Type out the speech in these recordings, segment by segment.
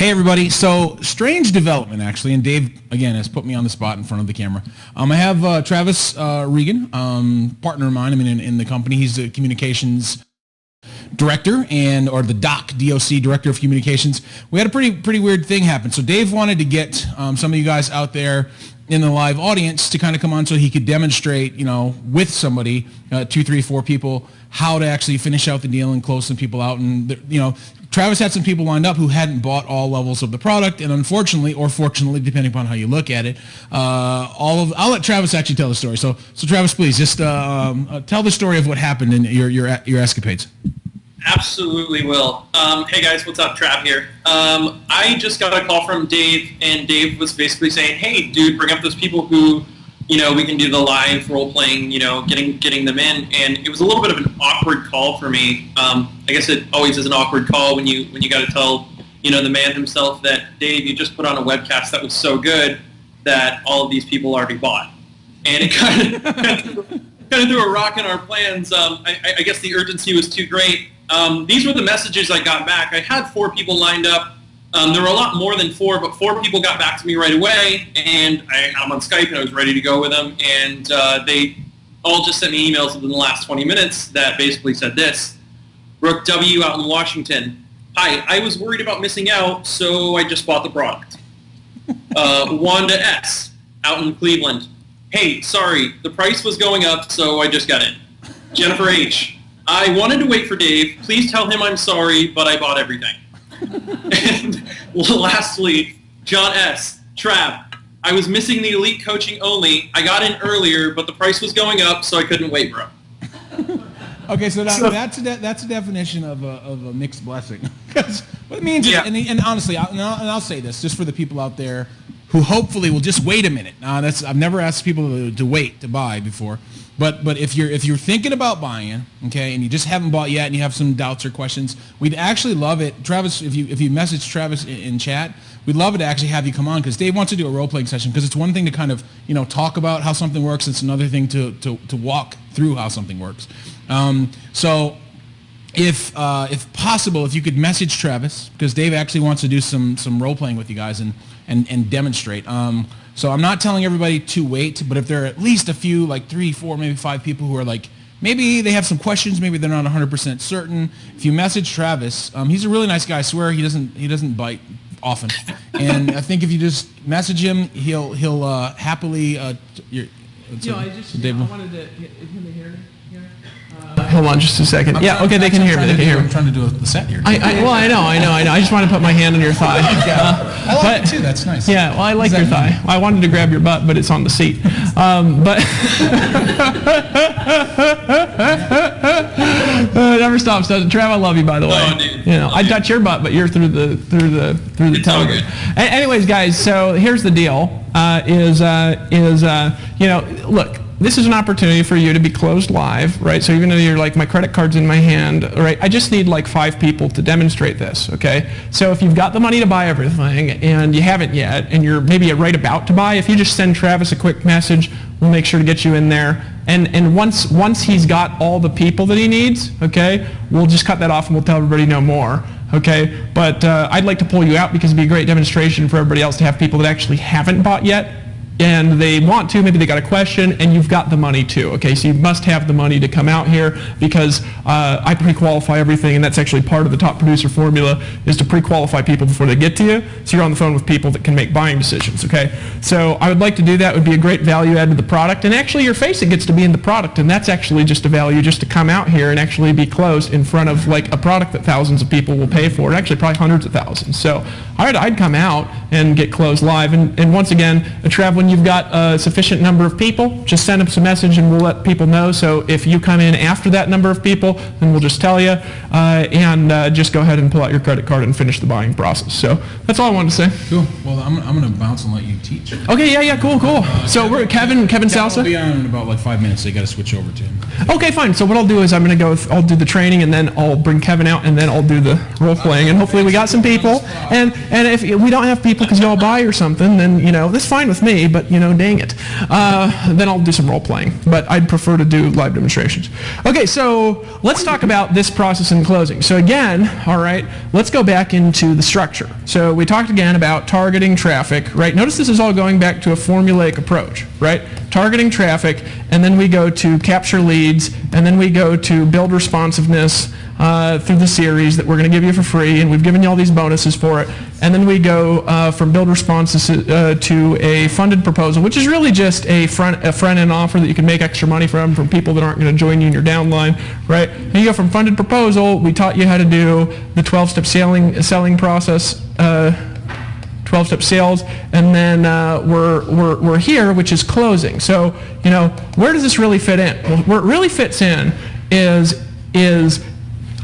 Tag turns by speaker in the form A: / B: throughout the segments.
A: Hey everybody, so strange development actually, and Dave again has put me on the spot in front of the camera. I have Travis Regan, partner of mine. I mean, in the company, he's the communications director or the DOC, director of communications. We had a pretty weird thing happen. So Dave wanted to get some of you guys out there in the live audience to kind of come on so he could demonstrate, with somebody, 2, 3, 4 people, how to actually finish out the deal and close some people out. And Travis had some people lined up who hadn't bought all levels of the product, and unfortunately, or fortunately, depending upon how you look at it, I'll let Travis actually tell the story. So Travis, please just tell the story of what happened in your escapades.
B: Absolutely will. Hey guys, what's up? Trav here. I just got a call from Dave, and Dave was basically saying, "Hey, dude, bring up those people who, we can do the live role playing, getting them in." And it was a little bit of an awkward call for me. I guess it always is an awkward call when you got to tell, the man himself that, Dave, you just put on a webcast that was so good that all of these people already bought, and it kind of threw a rock in our plans. I guess the urgency was too great. These were the messages I got back. I had 4 people lined up. There were a lot more than 4, but 4 people got back to me right away, and I had them on Skype, and I was ready to go with them, and they all just sent me emails within the last 20 minutes that basically said this: Brooke W. out in Washington. Hi, I was worried about missing out, so I just bought the product. Wanda S. out in Cleveland. Hey, sorry, the price was going up, so I just got in. Jennifer H. I wanted to wait for Dave. Please tell him I'm sorry, but I bought everything. And lastly, John S. Trav. I was missing the elite coaching only. I got in earlier, but the price was going up, so I couldn't wait, bro.
A: Okay, so that's a definition of a mixed blessing. Because what it means is, and honestly, I'll say this just for the people out there who hopefully will just wait a minute. I've never asked people to wait to buy before, but if you're thinking about buying, okay, and you just haven't bought yet and you have some doubts or questions, we'd actually love it, Travis. If you message Travis in chat, we'd love it to actually have you come on, because Dave wants to do a role playing session, because it's one thing to kind of talk about how something works. It's another thing to walk through how something works. So if possible, if you could message Travis, because Dave actually wants to do some role playing with you guys and demonstrate. So I'm not telling everybody to wait, but if there are at least a few, like 3, 4, maybe 5 people who are like, maybe they have some questions, maybe they're not 100% certain. If you message Travis, he's a really nice guy. I swear he doesn't bite often, and I think if you just message him, he'll happily. I wanted to him to hear me.
C: Hold on just a second. Okay, they can hear me. They can hear me.
A: I'm trying to do the set here.
C: I know. I just want to put my hand on your thigh.
A: I like it too. That's nice.
C: Yeah, well, I like your thigh. I wanted to grab your butt, but it's on the seat. Never stops, does it? Trav, I love you, by the way.
B: Oh, dude.
C: I touch your butt, but you're through the television. Anyways, guys, so here's the deal. Look. This is an opportunity for you to be closed live, right? So even though you're like, my credit card's in my hand, right? I just need like 5 people to demonstrate this, okay? So if you've got the money to buy everything and you haven't yet, and you're maybe right about to buy, if you just send Travis a quick message, we'll make sure to get you in there. And once he's got all the people that he needs, okay, we'll just cut that off and we'll tell everybody no more. Okay, but I'd like to pull you out, because it'd be a great demonstration for everybody else to have people that actually haven't bought yet, and they want to, maybe they got a question, and you've got the money too, okay? So you must have the money to come out here, because I pre-qualify everything, and that's actually part of the top producer formula, is to pre-qualify people before they get to you, so you're on the phone with people that can make buying decisions, okay? So I would like to do that. It would be a great value add to the product, and actually your face, it gets to be in the product, and that's actually just a value just to come out here and actually be closed in front of like a product that thousands of people will pay for, and actually probably hundreds of thousands. So I'd come out and get closed live, and once again, Trav, when you've got a sufficient number of people, just send us a message and we'll let people know. So if you come in after that number of people, then we'll just tell you, and just go ahead and pull out your credit card and finish the buying process. So that's all I wanted to say.
A: Cool. Well, I'm going to bounce and let you teach.
C: Okay, yeah, cool. So we're Kevin Salsa.
A: I'll be on in about like 5 minutes, so you got to switch over to him.
C: Okay, fine. So what I'll do is I'll do the training, and then I'll bring Kevin out, and then I'll do the role playing, and hopefully we got some people. And if we don't have people people because y'all buy or something, then, that's fine with me, but, dang it. Then I'll do some role playing, but I'd prefer to do live demonstrations. Okay, so let's talk about this process in closing. So again, all right, let's go back into the structure. So we talked again about targeting traffic, right? Notice this is all going back to a formulaic approach, right? Targeting traffic, and then we go to capture leads, and then we go to build responsiveness through the series that we're going to give you for free, and we've given you all these bonuses for it. And then we go from build responses to a funded proposal, which is really just a front-end offer that you can make extra money from people that aren't going to join you in your downline, right? And you go from funded proposal. We taught you how to do the 12-step selling process, 12-step sales, and then we're here, which is closing. So, where does this really fit in? Well, where it really fits in is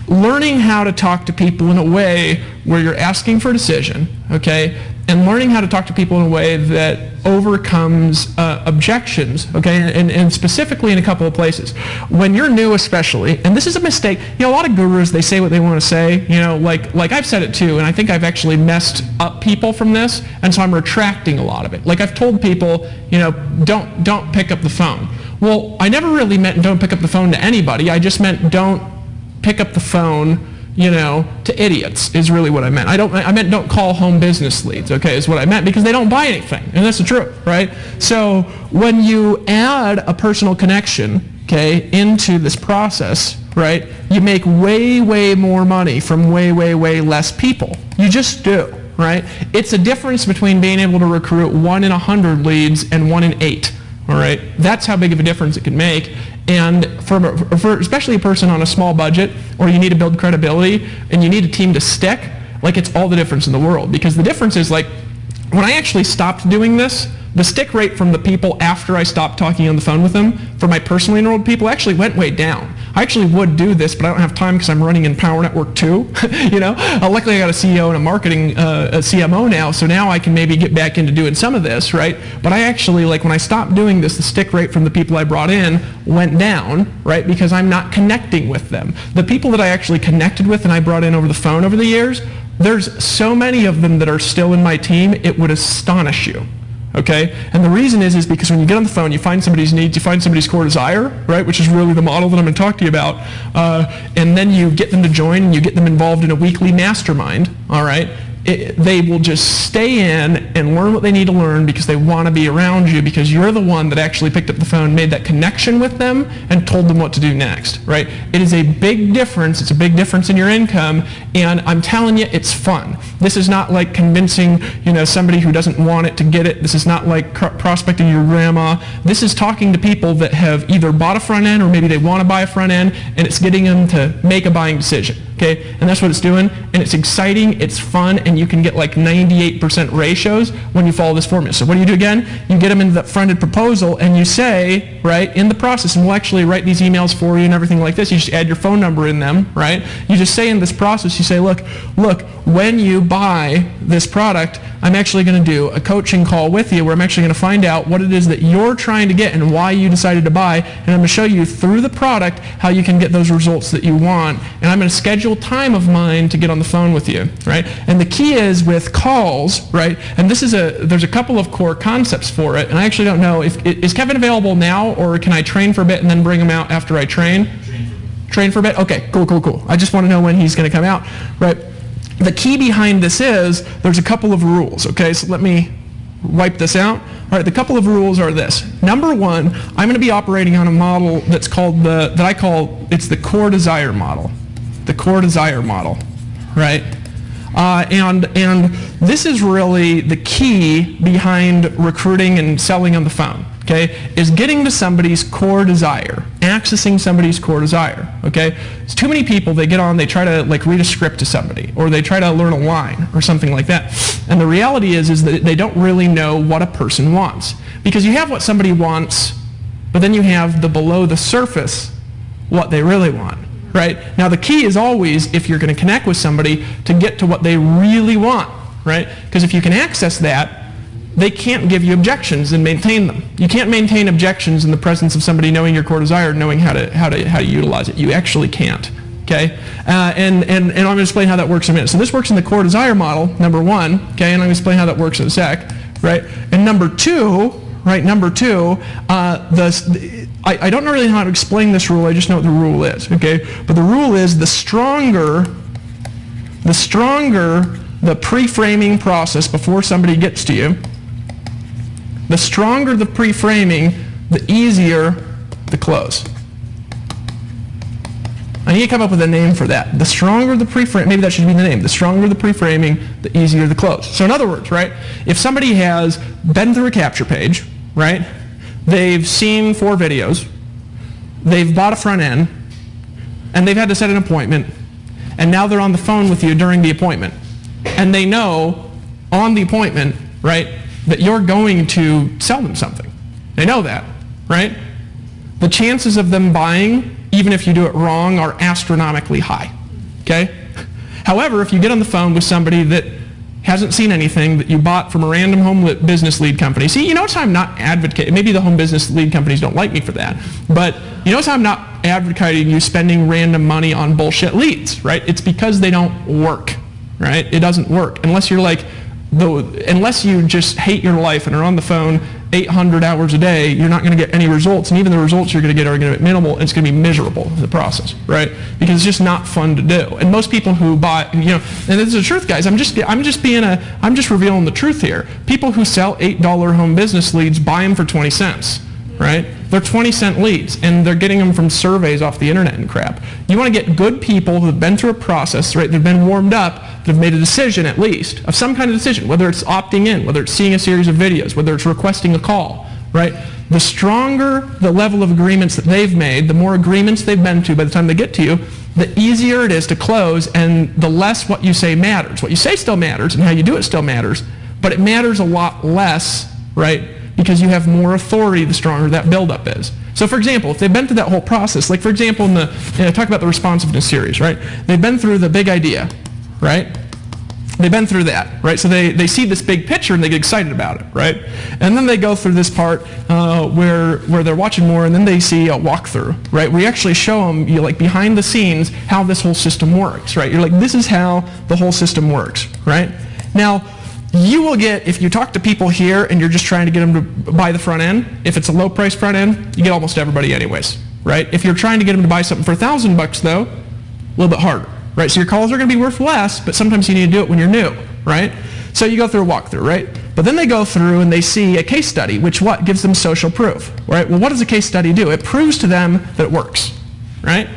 C: learning how to talk to people in a way where you're asking for a decision, okay, and learning how to talk to people in a way that overcomes objections, okay, and specifically in a couple of places. When you're new especially, and this is a mistake, a lot of gurus, they say what they want to say, like I've said it too, and I think I've actually messed up people from this, and so I'm retracting a lot of it. Like I've told people, don't pick up the phone. Well, I never really meant don't pick up the phone to anybody, I just meant don't pick up the phone, to idiots is really what I meant. I meant don't call home business leads, okay, is what I meant, because they don't buy anything, and that's the truth, right? So when you add a personal connection, okay, into this process, right, you make way, way more money from way, way, way less people. You just do, right? It's a difference between being able to recruit 1 in 100 leads and 1 in 8. All right, that's how big of a difference it can make. And for especially a person on a small budget, or you need to build credibility, and you need a team to stick, like it's all the difference in the world. Because the difference is, like, when I actually stopped doing this, the stick rate from the people after I stopped talking on the phone with them, for my personally enrolled people, actually went way down. I actually would do this, but I don't have time because I'm running in Power Network 2, Luckily I got a CEO and a marketing a CMO now, so now I can maybe get back into doing some of this, right? But I actually, when I stopped doing this, the stick rate from the people I brought in went down, right? Because I'm not connecting with them. The people that I actually connected with and I brought in over the phone over the years, there's so many of them that are still in my team, it would astonish you. Okay? And the reason is because when you get on the phone, you find somebody's needs, you find somebody's core desire, right, which is really the model that I'm going to talk to you about, and then you get them to join and you get them involved in a weekly mastermind, all right? They will just stay in and learn what they need to learn because they want to be around you, because you're the one that actually picked up the phone, made that connection with them, and told them what to do next, right? It is a big difference. It's a big difference in your income, and I'm telling you, it's fun. This is not like convincing, somebody who doesn't want it to get it. This is not like prospecting your grandma. This is talking to people that have either bought a front end or maybe they want to buy a front end, and it's getting them to make a buying decision. Okay, and that's what it's doing, and it's exciting, it's fun, and you can get like 98% ratios when you follow this formula. So what do you do again? You get them into that funded proposal, and you say, right, in the process, and we'll actually write these emails for you and everything like this, you just add your phone number in them, right? You just say in this process, you say, look, when you buy this product, I'm actually going to do a coaching call with you where I'm actually going to find out what it is that you're trying to get and why you decided to buy, and I'm going to show you through the product how you can get those results that you want, and I'm going to schedule time of mine to get on the phone with you, right? And the key is with calls, right? And there's a couple of core concepts for it, and I actually don't know is Kevin available now, or can I train for a bit and then bring him out after I train? Train for a bit? Okay, cool. I just want to know when he's going to come out, right? The key behind this is there's a couple of rules, okay? So let me wipe this out. All right, the couple of rules are this. Number one, I'm going to be operating on a model that's called it's the core desire model. The core desire model, right? And this is really the key behind recruiting and selling on the phone, okay, is getting to somebody's core desire, accessing somebody's core desire, okay? It's too many people, they get on, they try to read a script to somebody, or they try to learn a line or something like that. And the reality is that they don't really know what a person wants. Because you have what somebody wants, but then you have the below the surface what they really want. Right? Now the key is always, if you're going to connect with somebody, to get to what they really want, right? Because if you can access that, they can't give you objections and maintain them. You can't maintain objections in the presence of somebody knowing your core desire, knowing how to utilize it. You actually can't. Okay, and I'm going to explain how that works in a minute. So this works in the core desire model, number one, okay, and I'm going to explain how that works in a sec, right? And number two, I don't really know how to explain this rule, I just know what the rule is, okay? But the rule is the stronger the pre-framing process before somebody gets to you, the stronger the pre-framing, the easier the close. I need to come up with a name for that. The stronger the pre-framing, maybe that should be the name. The stronger the pre-framing, the easier the close. So in other words, right, if somebody has been through a capture page, right, they've seen 4 videos, they've bought a front end, and they've had to set an appointment, and now they're on the phone with you during the appointment, and they know on the appointment, right, that you're going to sell them something. They know that, right? The chances of them buying, even if you do it wrong, are astronomically high, okay? However, if you get on the phone with somebody that hasn't seen anything, that you bought from a random home business lead company. See, you notice how I'm not advocating, maybe the home business lead companies don't like me for that, but you notice how I'm not advocating you spending random money on bullshit leads, right? It's because they don't work, right? It doesn't work unless you're like, unless you just hate your life and are on the phone 800 hours a day, you're not going to get any results, and even the results you're going to get are going to be minimal, and it's going to be miserable in the process, right? Because it's just not fun to do. And most people who buy, you know, and this is the truth, guys. I'm just revealing the truth here. People who sell $8 home business leads buy them for 20 cents, right? They're 20-cent leads, and they're getting them from surveys off the internet and crap. You want to get good people who have been through a process, right? They've been warmed up, that have made a decision at least, of some kind of decision, whether it's opting in, whether it's seeing a series of videos, whether it's requesting a call, right? The stronger the level of agreements that they've made, the more agreements they've been to by the time they get to you, the easier it is to close, and the less what you say matters. What you say still matters, and how you do it still matters, but it matters a lot less, right? Because you have more authority the stronger that buildup is. So for example, if they've been through that whole process, like for example in the, talk about the responsiveness series, right? They've been through the big idea, right? They've been through that, right? So they see this big picture and they get excited about it, right? And then they go through this part where they're watching more, and then they see a walkthrough, right? We actually show them, like behind the scenes, how this whole system works, right? You're like, this is how the whole system works, right? Now, you will get, if you talk to people here and you're just trying to get them to buy the front end, if it's a low price front end, you get almost everybody anyways, right? If you're trying to get them to buy something for $1,000 though, a little bit harder, right? So your calls are going to be worth less, but sometimes you need to do it when you're new, right? So you go through a walkthrough, right? But then they go through and they see a case study, which what? Gives them social proof, right? Well, what does a case study do? It proves to them that it works, right?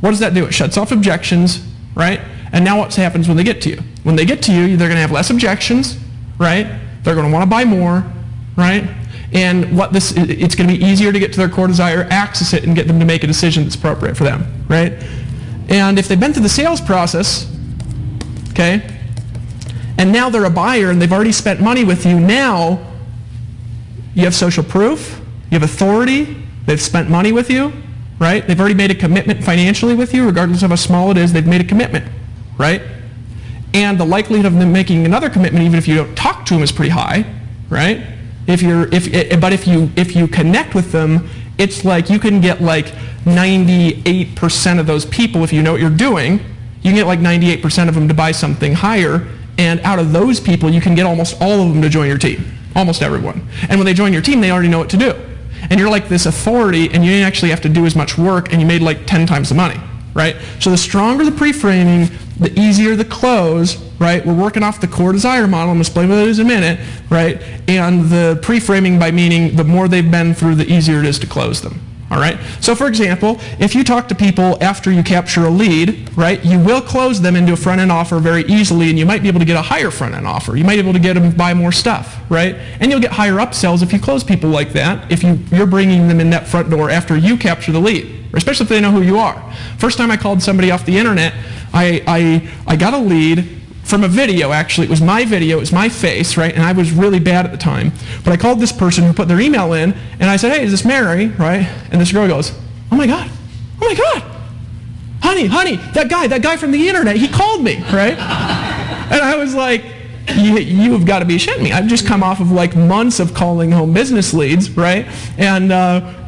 C: What does that do? It shuts off objections, right? And now what happens when they get to you? When they get to you, they're going to have less objections, right? They're going to want to buy more, right? And it's going to be easier to get to their core desire, access it, and get them to make a decision that's appropriate for them, right? And if they've been through the sales process, okay, and now they're a buyer and they've already spent money with you, now you have social proof, you have authority, they've spent money with you, right? They've already made a commitment financially with you, regardless of how small it is, they've made a commitment, right? And the likelihood of them making another commitment, even if you don't talk to them, is pretty high, right? But if you connect with them, it's like you can get like 98% of those people, if you know what you're doing, you can get like 98% of them to buy something higher, and out of those people, you can get almost all of them to join your team, almost everyone. And when they join your team, they already know what to do. And you're like this authority, and you didn't actually have to do as much work, and you made like 10 times the money, right? So the stronger the pre-framing, the easier the close, right? We're working off the core desire model. I'm going to explain what that is in a minute, right? And the pre-framing by meaning the more they've been through, the easier it is to close them. All right? So for example, if you talk to people after you capture a lead, right, you will close them into a front-end offer very easily, and you might be able to get a higher front-end offer. You might be able to get them to buy more stuff, right? And you'll get higher upsells if you close people like that, if you're bringing them in that front door after you capture the lead, especially if they know who you are. First time I called somebody off the internet, I got a lead from a video, actually. It was my video, it was my face, right? And I was really bad at the time. But I called this person who put their email in, and I said, hey, is this Mary, right? And this girl goes, oh my God, honey, that guy from the internet, he called me, right? And I was like, you have got to be shitting me. I've just come off of like months of calling home business leads, right? And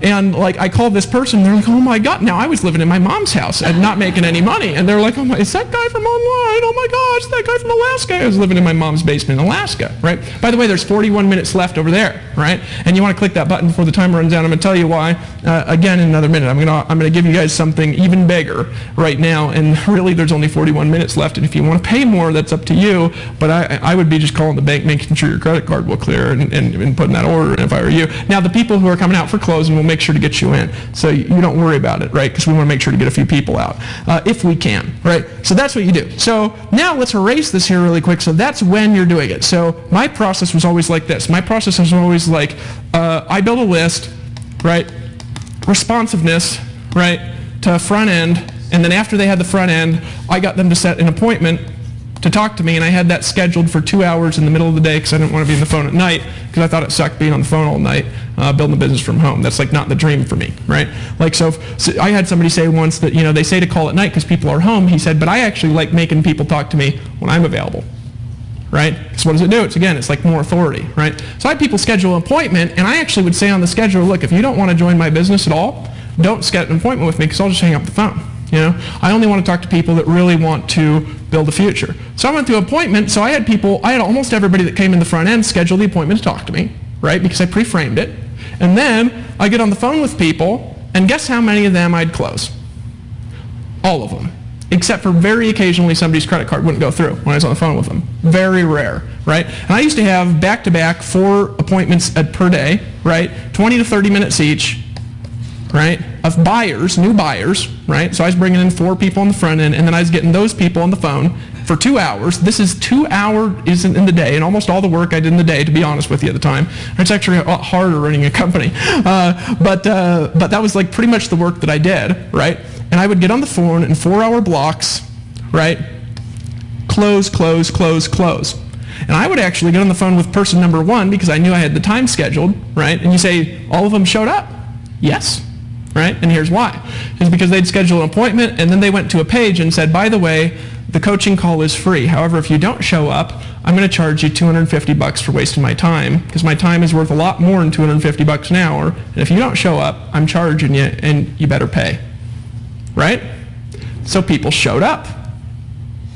C: And like I called this person, they're like, oh my God, now I was living in my mom's house and not making any money. And they're like, oh my, is that guy from online? Oh my gosh, that guy from Alaska. I was living in my mom's basement in Alaska, right? By the way, there's 41 minutes left over there, right? And you want to click that button before the timer runs out. I'm going to tell you why, again, in another minute. I'm going to give you guys something even bigger right now. And really, there's only 41 minutes left. And if you want to pay more, that's up to you. But I would be just calling the bank, making sure your credit card will clear and putting that order in if I were you. Now, the people who are coming out for closing will make sure to get you in. So you don't worry about it, right? Because we want to make sure to get a few people out if we can, right? So that's what you do. So now let's erase this here really quick. So that's when you're doing it. So my process was always like this. My process was always like, I build a list, right? Responsiveness, right? To front end. And then after they had the front end, I got them to set an appointment to talk to me, and I had that scheduled for 2 hours in the middle of the day because I didn't want to be on the phone at night because I thought it sucked being on the phone all night, building a business from home. That's like not the dream for me, right? Like so I had somebody say once that, you know, they say to call at night because people are home. He said, but I actually like making people talk to me when I'm available, right? So what does it do? It's like more authority, right? So I had people schedule an appointment, and I actually would say on the schedule, look, if you don't want to join my business at all, don't schedule an appointment with me because I'll just hang up the phone. You know, I only want to talk to people that really want to build a future. So I went through appointment. So I had almost everybody that came in the front end schedule the appointment to talk to me, right? Because I pre-framed it. And then I get on the phone with people, and guess how many of them I'd close? All of them. Except for very occasionally somebody's credit card wouldn't go through when I was on the phone with them. Very rare, right? And I used to have back-to-back 4 appointments per day, right? 20 to 30 minutes each, right, of buyers, new buyers, right? So I was bringing in 4 people on the front end, and then I was getting those people on the phone for 2 hours. This is 2 hours in the day, and almost all the work I did in the day, to be honest with you at the time. It's actually a lot harder running a company. But that was like pretty much the work that I did, right? And I would get on the phone in 4-hour blocks, right? Close, close, close, close. And I would actually get on the phone with person number 1 because I knew I had the time scheduled, right? And you say, all of them showed up? Yes. Right? And here's why. It's because they'd schedule an appointment, and then they went to a page and said, by the way, the coaching call is free. However, if you don't show up, I'm going to charge you $250 for wasting my time, because my time is worth a lot more than $250 an hour. And if you don't show up, I'm charging you, and you better pay. Right? So people showed up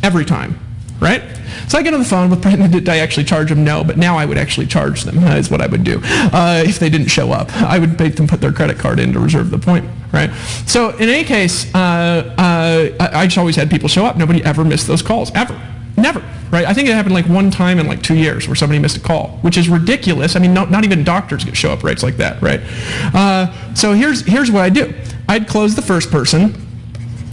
C: every time. Right? So I get on the phone with, did I actually charge them? No, but now I would actually charge them, is what I would do. If they didn't show up, I would make them put their credit card in to reserve the appointment, right? So in any case, I just always had people show up. Nobody ever missed those calls, ever. Never, right? I think it happened like 1 time in like 2 years where somebody missed a call, which is ridiculous. I mean, not even doctors get show up rates like that, right? So here's what I do. I'd close the first person.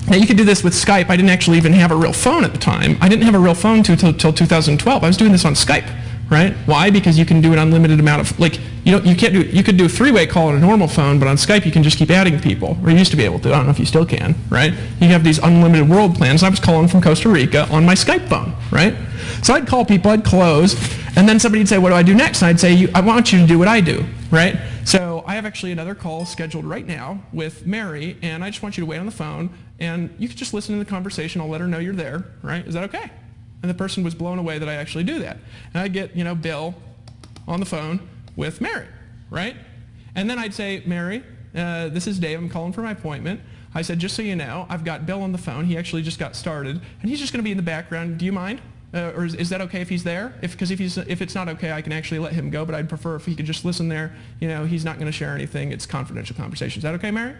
C: Now, you could do this with Skype. I didn't actually even have a real phone at the time. I didn't have a real phone till 2012. I was doing this on Skype, right? Why? Because you can do an unlimited amount of, like, you could do a 3-way call on a normal phone, but on Skype you can just keep adding people, or you used to be able to. I don't know if you still can, right? You have these unlimited world plans. I was calling from Costa Rica on my Skype phone, right? So I'd call people, I'd close, and then somebody'd say, what do I do next? And I'd say, I want you to do what I do, right? So I have actually another call scheduled right now with Mary, and I just want you to wait on the phone, and you can just listen to the conversation. I'll let her know you're there, right? Is that okay? And the person was blown away that I actually do that. And I get, Bill on the phone with Mary, right? And then I'd say, Mary, this is Dave. I'm calling for my appointment. I said, just so you know, I've got Bill on the phone. He actually just got started, and he's just going to be in the background. Do you mind? Or is that okay if he's there? Because if it's not okay, I can actually let him go, but I'd prefer if he could just listen there. He's not going to share anything. It's confidential conversation. Is that okay, Mary?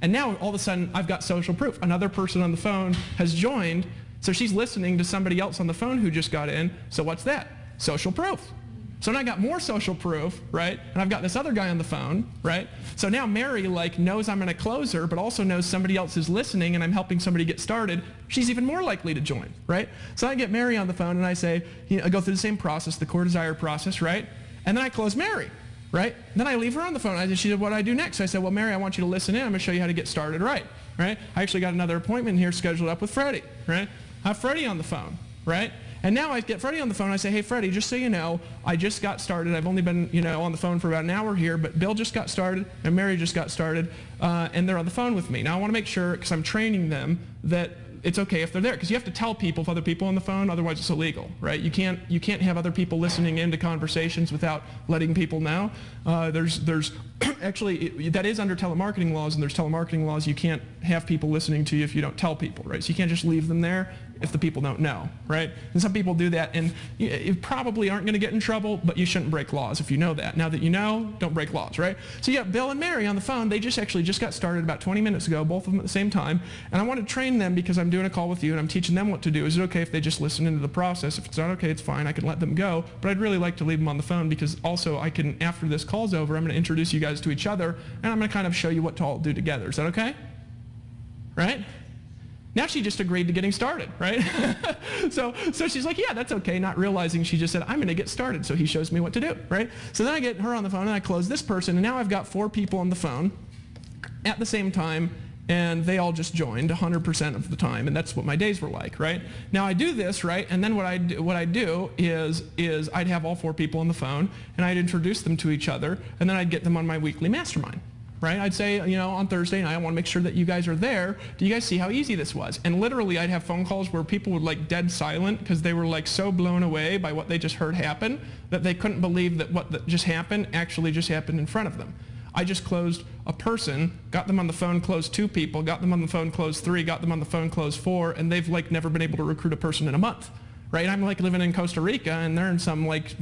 C: And now, all of a sudden, I've got social proof. Another person on the phone has joined, so she's listening to somebody else on the phone who just got in. So what's that? Social proof. So now I got more social proof, right? And I've got this other guy on the phone, right? So now Mary knows I'm going to close her, but also knows somebody else is listening and I'm helping somebody get started. She's even more likely to join, right? So I get Mary on the phone and I say, I go through the same process, the core desire process, right? And then I close Mary, right? Then I leave her on the phone. She said, what do I do next? I said, well, Mary, I want you to listen in. I'm going to show you how to get started right? I actually got another appointment here scheduled up with Freddie, right? I have Freddie on the phone, right? And now I get Freddie on the phone. I say, hey, Freddie, just so you know, I just got started. I've only been, on the phone for about an hour here, but Bill just got started and Mary just got started, and they're on the phone with me. Now I want to make sure, because I'm training them, that it's okay if they're there, because you have to tell people if other people on the phone, otherwise it's illegal, right? You can't have other people listening into conversations without letting people know. There's actually, that is under telemarketing laws, and there's telemarketing laws. You can't have people listening to you if you don't tell people, right? So you can't just leave them there if the people don't know, right? And some people do that, and you probably aren't going to get in trouble, but you shouldn't break laws if you know that. Now that you know, don't break laws, right? So you got Bill and Mary on the phone. They just got started about 20 minutes ago, both of them at the same time, and I want to train them because I'm doing a call with you, and I'm teaching them what to do. Is it okay if they just listen into the process? If it's not okay, it's fine. I can let them go, but I'd really like to leave them on the phone because also I can, after this call's over, I'm going to introduce you guys to each other, and I'm going to kind of show you what to all do together. Is that okay? Right? Now she just agreed to getting started, right? so she's like, yeah, that's okay, not realizing she just said, I'm going to get started, so he shows me what to do, right? So then I get her on the phone, and I close this person, and now I've got 4 people on the phone at the same time, and they all just joined 100% of the time, and that's what my days were like, right? Now I do this, right, and then what I do is I'd have all 4 people on the phone, and I'd introduce them to each other, and then I'd get them on my weekly mastermind. Right? I'd say, on Thursday night, I want to make sure that you guys are there. Do you guys see how easy this was? And literally, I'd have phone calls where people would like dead silent because they were like so blown away by what they just heard happen that they couldn't believe that what just happened actually just happened in front of them. I just closed a person, got them on the phone, closed 2 people, got them on the phone, closed 3, got them on the phone, closed 4, and they've like never been able to recruit a person in a month. Right? I'm like living in Costa Rica, and they're in some place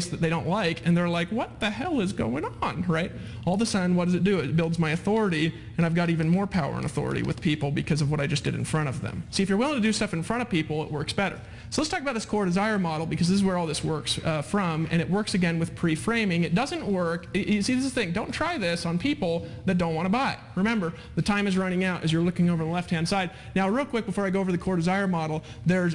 C: that they don't like, and they're like, what the hell is going on, right? All of a sudden, what does it do? It builds my authority, and I've got even more power and authority with people because of what I just did in front of them. See, if you're willing to do stuff in front of people, it works better. So let's talk about this core desire model because this is where all this works from, and it works again with pre-framing. It doesn't work. You see, this is the thing. Don't try this on people that don't want to buy. Remember, the time is running out as you're looking over the left-hand side. Now, real quick before I go over the core desire model,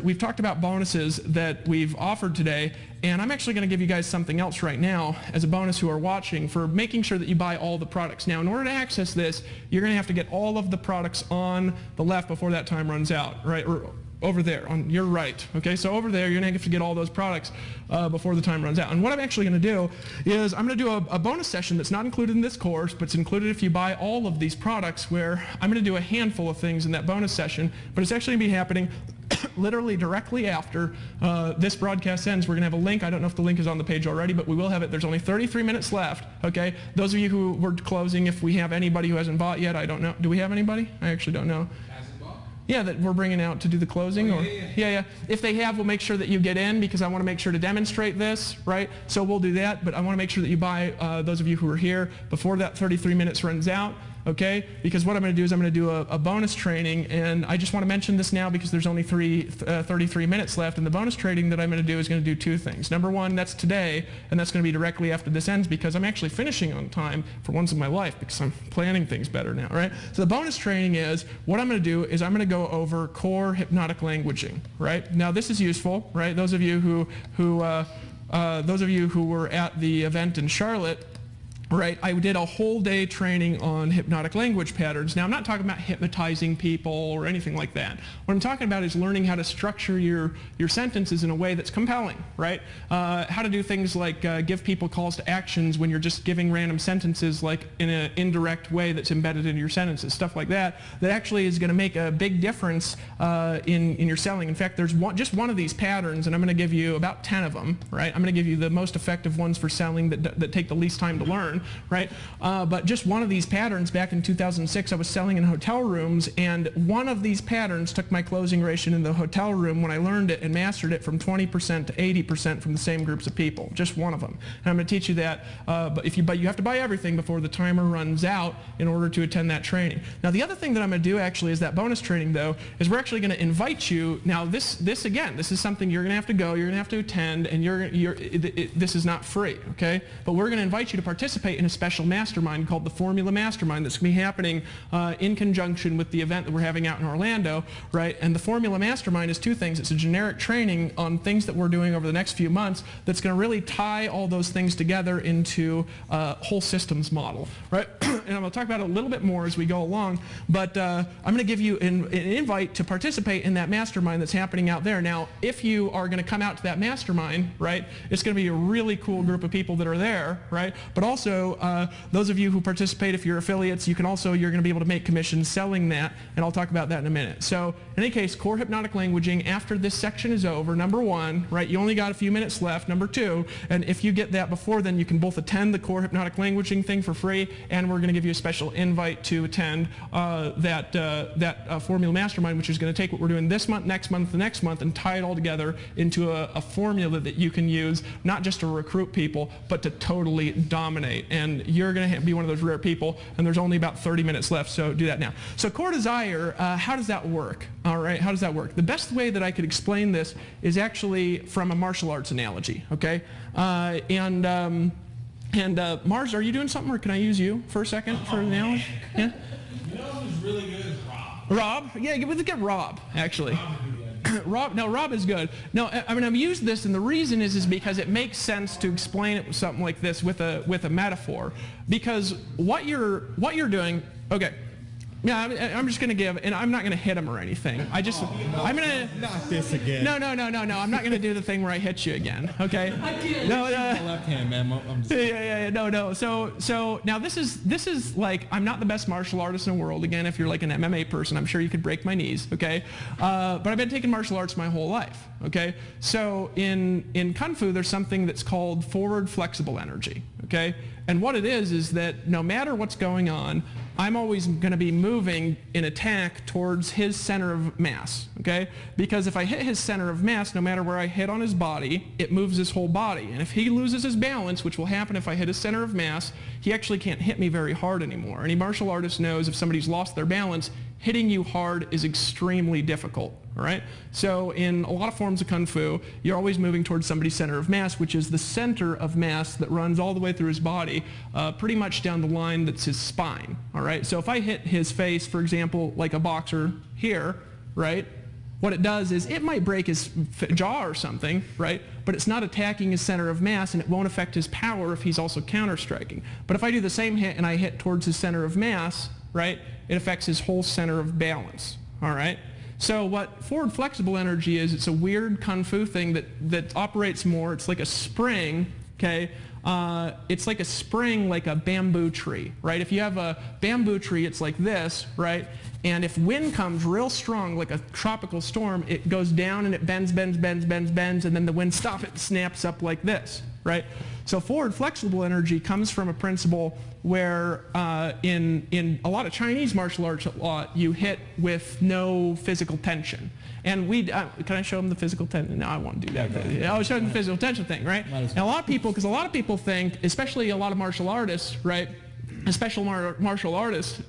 C: we've talked about bonuses that we've offered today, and I'm actually going to give you guys something else right now as a bonus who are watching for making sure that you buy all the products. Now, in order to access this, you're going to have to get all of the products on the left before that time runs out, right? Or over there on your right. Okay, so over there you're going to have to get all those products before the time runs out. And what I'm actually going to do is I'm going to do a bonus session that's not included in this course, but it's included if you buy all of these products, where I'm going to do a handful of things in that bonus session, but it's actually going to be happening literally directly after this broadcast ends. We're going to have a link. I don't know if the link is on the page already, but we will have it. There's only 33 minutes left, okay? Those of you who were closing, if we have anybody who hasn't bought yet, I don't know. Do we have anybody? I actually don't know. Yeah, that we're bringing out to do the closing? Yeah. If they have, we'll make sure that you get in because I want to make sure to demonstrate this, right? So we'll do that, but I want to make sure that you buy, those of you who are here, before that 33 minutes runs out, okay? Because what I'm going to do is I'm going to do a bonus training, and I just want to mention this now because there's only 33 minutes left, and the bonus training that I'm going to do is going to do 2 things. Number 1, that's today, and that's going to be directly after this ends because I'm actually finishing on time for once in my life because I'm planning things better now, right? So the bonus training is, what I'm going to do is I'm going to go over core hypnotic languaging, right? Now this is useful, right? Those of you who were at the event in Charlotte, right, I did a whole day training on hypnotic language patterns. Now, I'm not talking about hypnotizing people or anything like that. What I'm talking about is learning how to structure your sentences in a way that's compelling, right? How to do things like give people calls to actions when you're just giving random sentences, like in an indirect way that's embedded into your sentences, stuff like that, that actually is going to make a big difference in your selling. In fact, there's just one of these patterns, and I'm going to give you about 10 of them, right? I'm going to give you the most effective ones for selling that take the least time to learn, right? But just one of these patterns, back in 2006, I was selling in hotel rooms, and one of these patterns took my closing ratio in the hotel room when I learned it and mastered it from 20% to 80% from the same groups of people. Just one of them. And I'm going to teach you that, but you have to buy everything before the timer runs out in order to attend that training. Now, the other thing that I'm going to do actually is that bonus training, though, is we're actually going to invite you. Now, this is something you're going to have to go, you're going to have to attend, and this is not free, okay? But we're going to invite you to participate in a special mastermind called the Formula Mastermind that's going to be happening in conjunction with the event that we're having out in Orlando, right? And the Formula Mastermind is 2 things. It's a generic training on things that we're doing over the next few months that's going to really tie all those things together into a whole systems model, right? And I'm going to talk about it a little bit more as we go along, but I'm going to give you an invite to participate in that mastermind that's happening out there. Now, if you are going to come out to that mastermind, right, it's going to be a really cool group of people that are there, right? But also, also, those of you who participate, if you're affiliates, you're going to be able to make commissions selling that, and I'll talk about that in a minute. So in any case, core hypnotic languaging, after this section is over, number one, right, you only got a few minutes left, number two, and if you get that before then, you can both attend the core hypnotic languaging thing for free, and we're going to give you a special invite to attend that Formula Mastermind, which is going to take what we're doing this month, next month, the next month, and tie it all together into a formula that you can use, not just to recruit people, but to totally dominate. And you're going to be one of those rare people, and there's only about 30 minutes left, so do that now. So core desire, how does that work? All right, how does that work? The best way that I could explain this is actually from a martial arts analogy, okay? Mars, are you doing something, or can I use you for a second for an analogy? Yeah?
A: You know who's really good is Rob.
C: Rob? Yeah, let's get Rob, actually. Rob is good. No, I mean, I've used this, and the reason is because it makes sense to explain it with something like this with a metaphor. Because what you're doing, okay. Yeah, I'm just going to give, and I'm not going to hit him or anything. I'm going to...
D: Not this again.
C: No. I'm not going to do the thing where I hit you again, okay?
D: No, left hand, man. I'm just...
C: Yeah, no. So now this is like, I'm not the best martial artist in the world. Again, if you're like an MMA person, I'm sure you could break my knees, okay? But I've been taking martial arts my whole life, okay? So in Kung Fu, there's something that's called forward flexible energy, okay? And what it is that no matter what's going on, I'm always going to be moving in attack towards his center of mass, okay? Because if I hit his center of mass, no matter where I hit on his body, it moves his whole body. And if he loses his balance, which will happen if I hit his center of mass, he actually can't hit me very hard anymore. Any martial artist knows if somebody's lost their balance, hitting you hard is extremely difficult, all right? So in a lot of forms of Kung Fu, you're always moving towards somebody's center of mass, which is the center of mass that runs all the way through his body, pretty much down the line that's his spine, all right? So if I hit his face, for example, like a boxer here, right? What it does is it might break his jaw or something, right? But it's not attacking his center of mass, and it won't affect his power if he's also counter-striking. But if I do the same hit and I hit towards his center of mass, right, it affects his whole center of balance, all right? So what forward flexible energy is, it's a weird Kung Fu thing that operates more, it's like a spring, okay? It's like a spring, like a bamboo tree, right? If you have a bamboo tree, it's like this, right? And if wind comes real strong, like a tropical storm, it goes down and it bends, and then the wind stops, it snaps up like this, right? So forward flexible energy comes from a principle where in a lot of Chinese martial arts law, you hit with no physical tension. And can I show them the physical tension? No, I won't do that. I'll show them the physical tension thing, right? And a lot of people think, especially a lot of martial artists, right? Especially martial artists,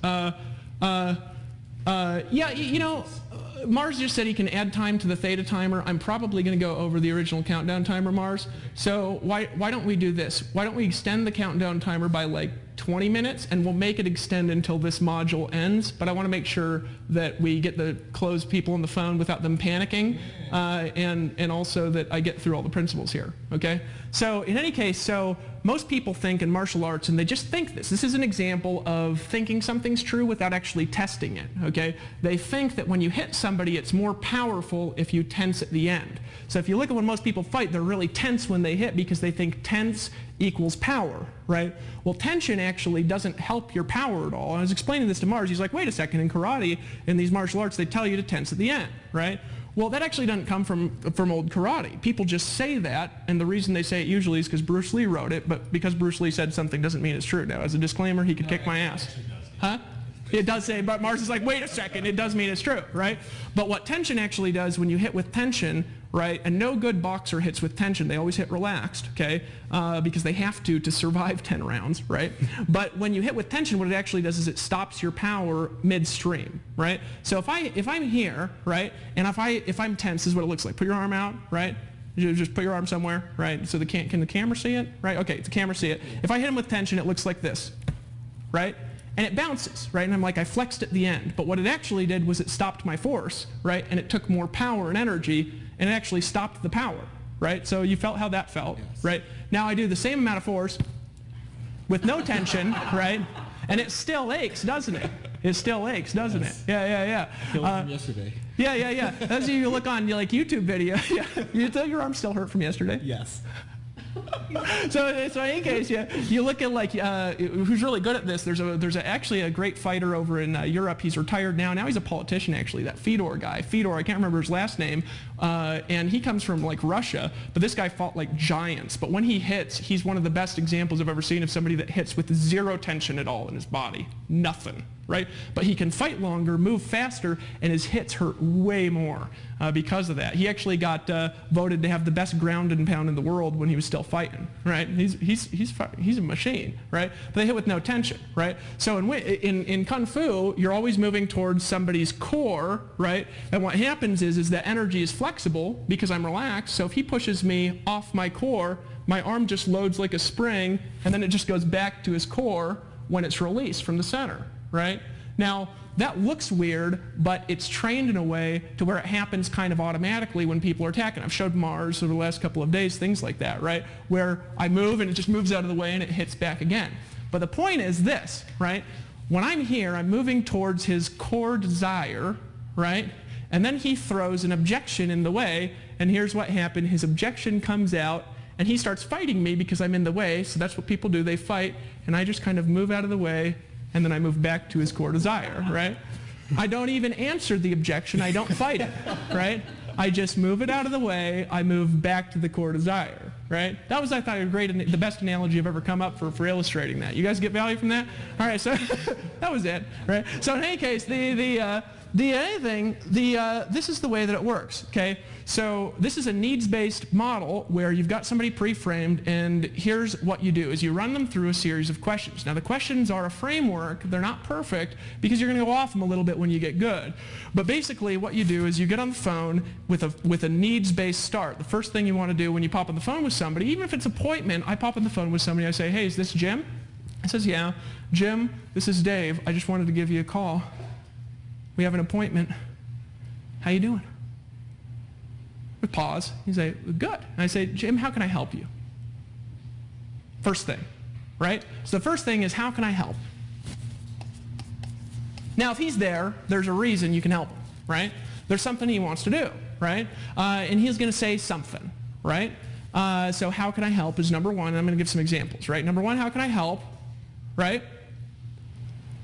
C: Mars just said he can add time to the theta timer. I'm probably going to go over the original countdown timer, Mars. So why don't we do this? Why don't we extend the countdown timer by like 20 minutes, and we'll make it extend until this module ends. But I want to make sure that we get the closed people on the phone without them panicking, and also that I get through all the principles here, okay? So in any case, so most people think in martial arts, and they just think this. This is an example of thinking something's true without actually testing it, okay? They think that when you hit somebody, it's more powerful if you tense at the end. So if you look at when most people fight, they're really tense when they hit because they think tense equals power, right? Well, tension actually doesn't help your power at all. I was explaining this to Mars. He's like, wait a second, in karate, in these martial arts, they tell you to tense at the end, right? Well, that actually doesn't come from old karate. People just say that, and the reason they say it usually is because Bruce Lee wrote it, but because Bruce Lee said something doesn't mean it's true. Now, as a disclaimer, he could kick my ass. Huh? It does say, but Mars is like, wait a second, it does mean it's true, right? But what tension actually does when you hit with tension, right, and no good boxer hits with tension, they always hit relaxed, okay, because they have to survive 10 rounds, right? But when you hit with tension, what it actually does is it stops your power midstream, right? So if I'm here, right, and if I'm tense, this is what it looks like. Put your arm out, right? Just put your arm somewhere, right? So can the camera see it? Right? Okay, the camera see it. If I hit him with tension, it looks like this, right? And it bounces, right? And I'm like, I flexed at the end. But what it actually did was it stopped my force, right? And it took more power and energy, and it actually stopped the power, right? So you felt how that felt, yes. Right? Now I do the same amount of force with no tension, right? And it still aches, doesn't it? It still aches, doesn't it? Yeah.
D: Killed him yesterday.
C: Yeah. As you look on like YouTube video, you tell your arm still hurt from yesterday?
D: Yes.
C: So in any case, you look at like who's really good at this. There's actually a great fighter over in Europe. He's retired now. Now he's a politician actually. That Fedor guy. Fedor, I can't remember his last name, and he comes from like Russia. But this guy fought like giants. But when he hits, he's one of the best examples I've ever seen of somebody that hits with zero tension at all in his body. Nothing. Right? But he can fight longer, move faster, and his hits hurt way more because of that. He actually got voted to have the best ground and pound in the world when he was still fighting. Right? He's a machine. Right? But they hit with no tension. Right? So in Kung Fu, you're always moving towards somebody's core. Right? And what happens is that energy is flexible because I'm relaxed. So if he pushes me off my core, my arm just loads like a spring, and then it just goes back to his core when it's released from the center. Right? Now, that looks weird, but it's trained in a way to where it happens kind of automatically when people are attacking. I've showed Mars over the last couple of days, things like that, right? Where I move and it just moves out of the way and it hits back again. But the point is this, right? When I'm here, I'm moving towards his core desire, right? And then he throws an objection in the way, and here's what happened. His objection comes out, and he starts fighting me because I'm in the way, so that's what people do. They fight, and I just kind of move out of the way, and then I move back to his core desire, right? I don't even answer the objection. I don't fight it, right? I just move it out of the way. I move back to the core desire, right? That was, I thought, the best analogy I've ever come up for illustrating that. You guys get value from that? All right, so that was it, right? So in any case, this is the way that it works, okay? So this is a needs-based model where you've got somebody pre-framed, and here's what you do is you run them through a series of questions. Now the questions are a framework. They're not perfect because you're going to go off them a little bit when you get good. But basically what you do is you get on the phone with a needs-based start. The first thing you want to do when you pop on the phone with somebody, even if it's an appointment, I pop on the phone with somebody, I say, hey, is this Jim? He says, yeah. Jim, this is Dave. I just wanted to give you a call. We have an appointment. How you doing? We pause. He's like, good. And I say, Jim, how can I help you? First thing, right? So the first thing is, how can I help? Now, if he's there, there's a reason you can help him, right? There's something he wants to do, right? And he's going to say something, right? So how can I help is number one. And I'm going to give some examples, right? Number one, how can I help, right?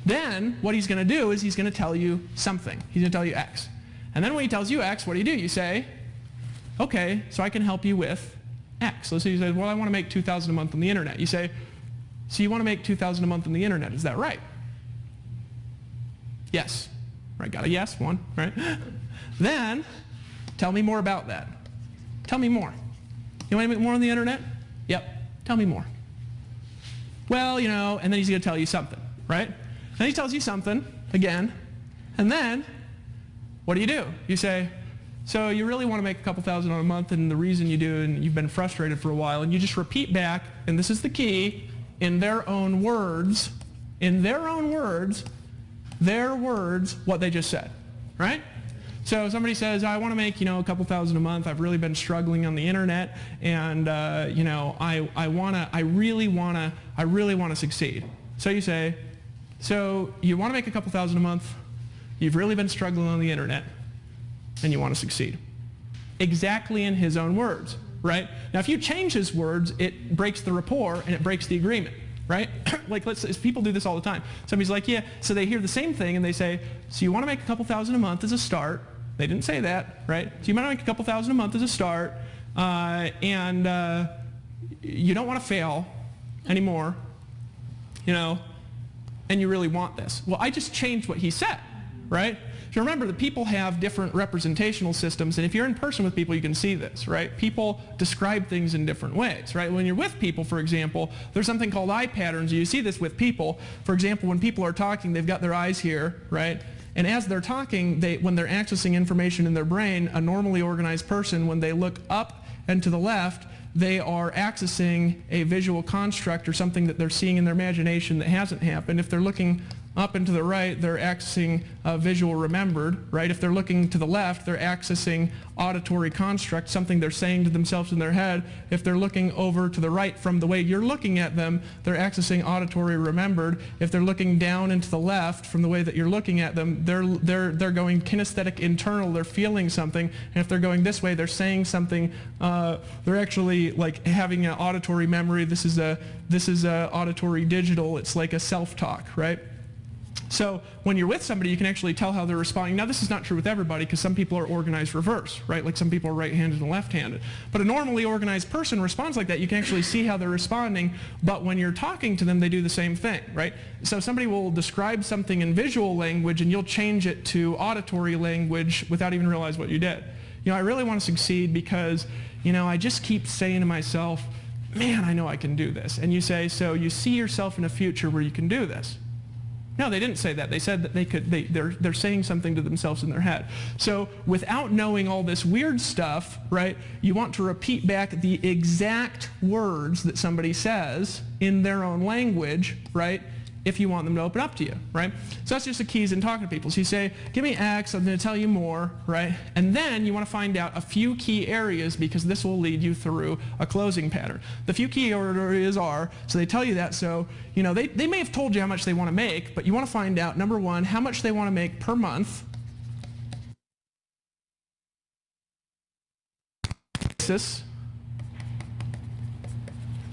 C: Then what he's going to do is he's going to tell you something. He's going to tell you X. And then when he tells you X, what do? You say, okay, so I can help you with X. So he says, well, I want to make $2,000 a month on the internet. You say, so you want to make $2,000 a month on the internet, is that right? Yes. Right, got a yes, one, right? Then, tell me more about that. Tell me more. You want to make more on the internet? Yep. Tell me more. Well, you know, and then he's going to tell you something, right? Then he tells you something, again, and then, what do? You say, so you really want to make a couple thousand on a month, and the reason you do, and you've been frustrated for a while, and you just repeat back, and this is the key, in their own words, what they just said, right? So somebody says, I want to make, a couple thousand a month. I've really been struggling on the internet, and I really want to succeed. So you say, so you want to make a couple thousand a month, you've really been struggling on the internet, and you want to succeed. Exactly in his own words, right? Now if you change his words, it breaks the rapport and it breaks the agreement, right? Like people do this all the time. Somebody's like, yeah, so they hear the same thing and they say, so you want to make a couple thousand a month as a start. They didn't say that, right? So you want to make a couple thousand a month as a start, and you don't want to fail anymore, and you really want this. Well, I just changed what he said, right? So remember that people have different representational systems, and if you're in person with people, you can see this, right? People describe things in different ways, right? When you're with people, for example, there's something called eye patterns. You see this with people. For example, when people are talking, they've got their eyes here, right? And as they're talking, when they're accessing information in their brain, a normally organized person, when they look up and to the left, they are accessing a visual construct or something that they're seeing in their imagination that hasn't happened. If they're looking up and to the right, they're accessing visual remembered, right? If they're looking to the left, they're accessing auditory construct, something they're saying to themselves in their head. If they're looking over to the right from the way you're looking at them, they're accessing auditory remembered. If they're looking down and to the left from the way that you're looking at them, they're going kinesthetic internal, they're feeling something. And if they're going this way, they're saying something. They're actually like having an auditory memory. This is a auditory digital. It's like a self-talk, right? So when you're with somebody, you can actually tell how they're responding. Now, this is not true with everybody because some people are organized reverse, right? Like some people are right-handed and left-handed. But a normally organized person responds like that. You can actually see how they're responding. But when you're talking to them, they do the same thing, right? So somebody will describe something in visual language, and you'll change it to auditory language without even realize what you did. You know, I really want to succeed because, you know, I just keep saying to myself, man, I know I can do this. And you say, so you see yourself in a future where you can do this. No, they didn't say that. They said that they could. They're saying something to themselves in their head. So without knowing all this weird stuff, right, you want to repeat back the exact words that somebody says in their own language, right, if you want them to open up to you, right? So that's just the keys in talking to people. So you say, give me X, I'm going to tell you more, right? And then you want to find out a few key areas because this will lead you through a closing pattern. The few key areas are, so they tell you that, so, you know, they may have told you how much they want to make, but you want to find out, number one, how much they want to make per month, to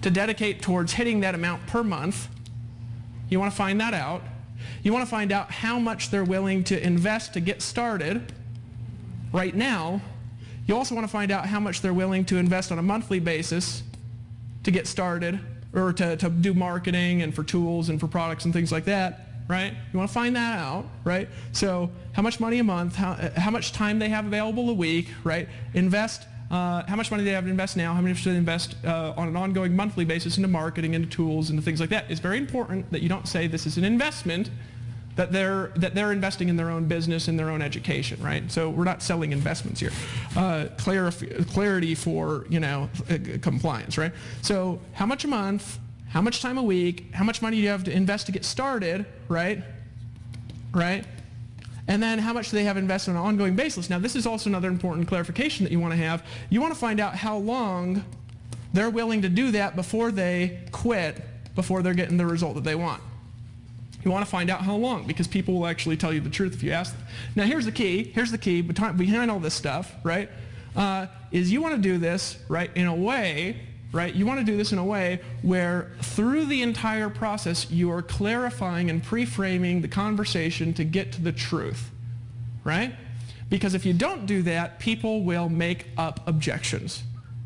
C: dedicate towards hitting that amount per month. You want to find that out. You want to find out how much they're willing to invest to get started right now. You also want to find out how much they're willing to invest on a monthly basis to get started, or to do marketing and for tools and for products and things like that, right? You want to find that out, right? So how much money a month, how much time they have available a week, right? Invest. How much money they have to invest now, how much should they invest on an ongoing monthly basis into marketing, into tools, into things like that. It's very important that you don't say this is an investment, that they're investing in their own business and their own education, right? So we're not selling investments here. Clarity for, you know, compliance, right? So how much a month, how much time a week, how much money do you have to invest to get started, right? Right? And then how much do they have invested on an ongoing basis? Now, this is also another important clarification that you want to have. You want to find out how long they're willing to do that before they quit, before they're getting the result that they want. You want to find out how long, because people will actually tell you the truth if you ask them. Now, here's the key. Here's the key behind all this stuff, right? Is you want to do this, right, in a way, right? You want to do this in a way where through the entire process you are clarifying and pre-framing the conversation to get to the truth, right? Because if you don't do that, people will make up objections,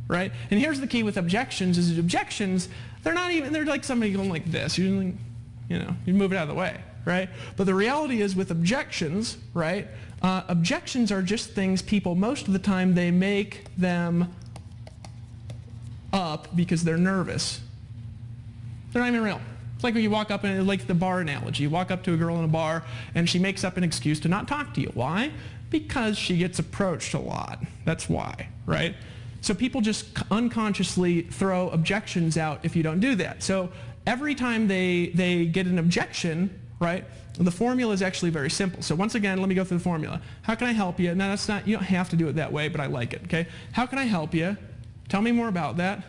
C: right? And here's the key with objections is objections, they're like somebody going like this. You move it out of the way, right? But the reality is with objections, right? Objections are just things people, most of the time, they make them up because they're nervous. They're not even real. It's like when you walk up, and like the bar analogy, you walk up to a girl in a bar and she makes up an excuse to not talk to you. Why? Because she gets approached a lot. That's why, right? So people just unconsciously throw objections out if you don't do that. So every time they get an objection, right, the formula is actually very simple. So once again, let me go through the formula. How can I help you? Now that's not, you don't have to do it that way, but I like it, okay? How can I help you? Tell me more about that.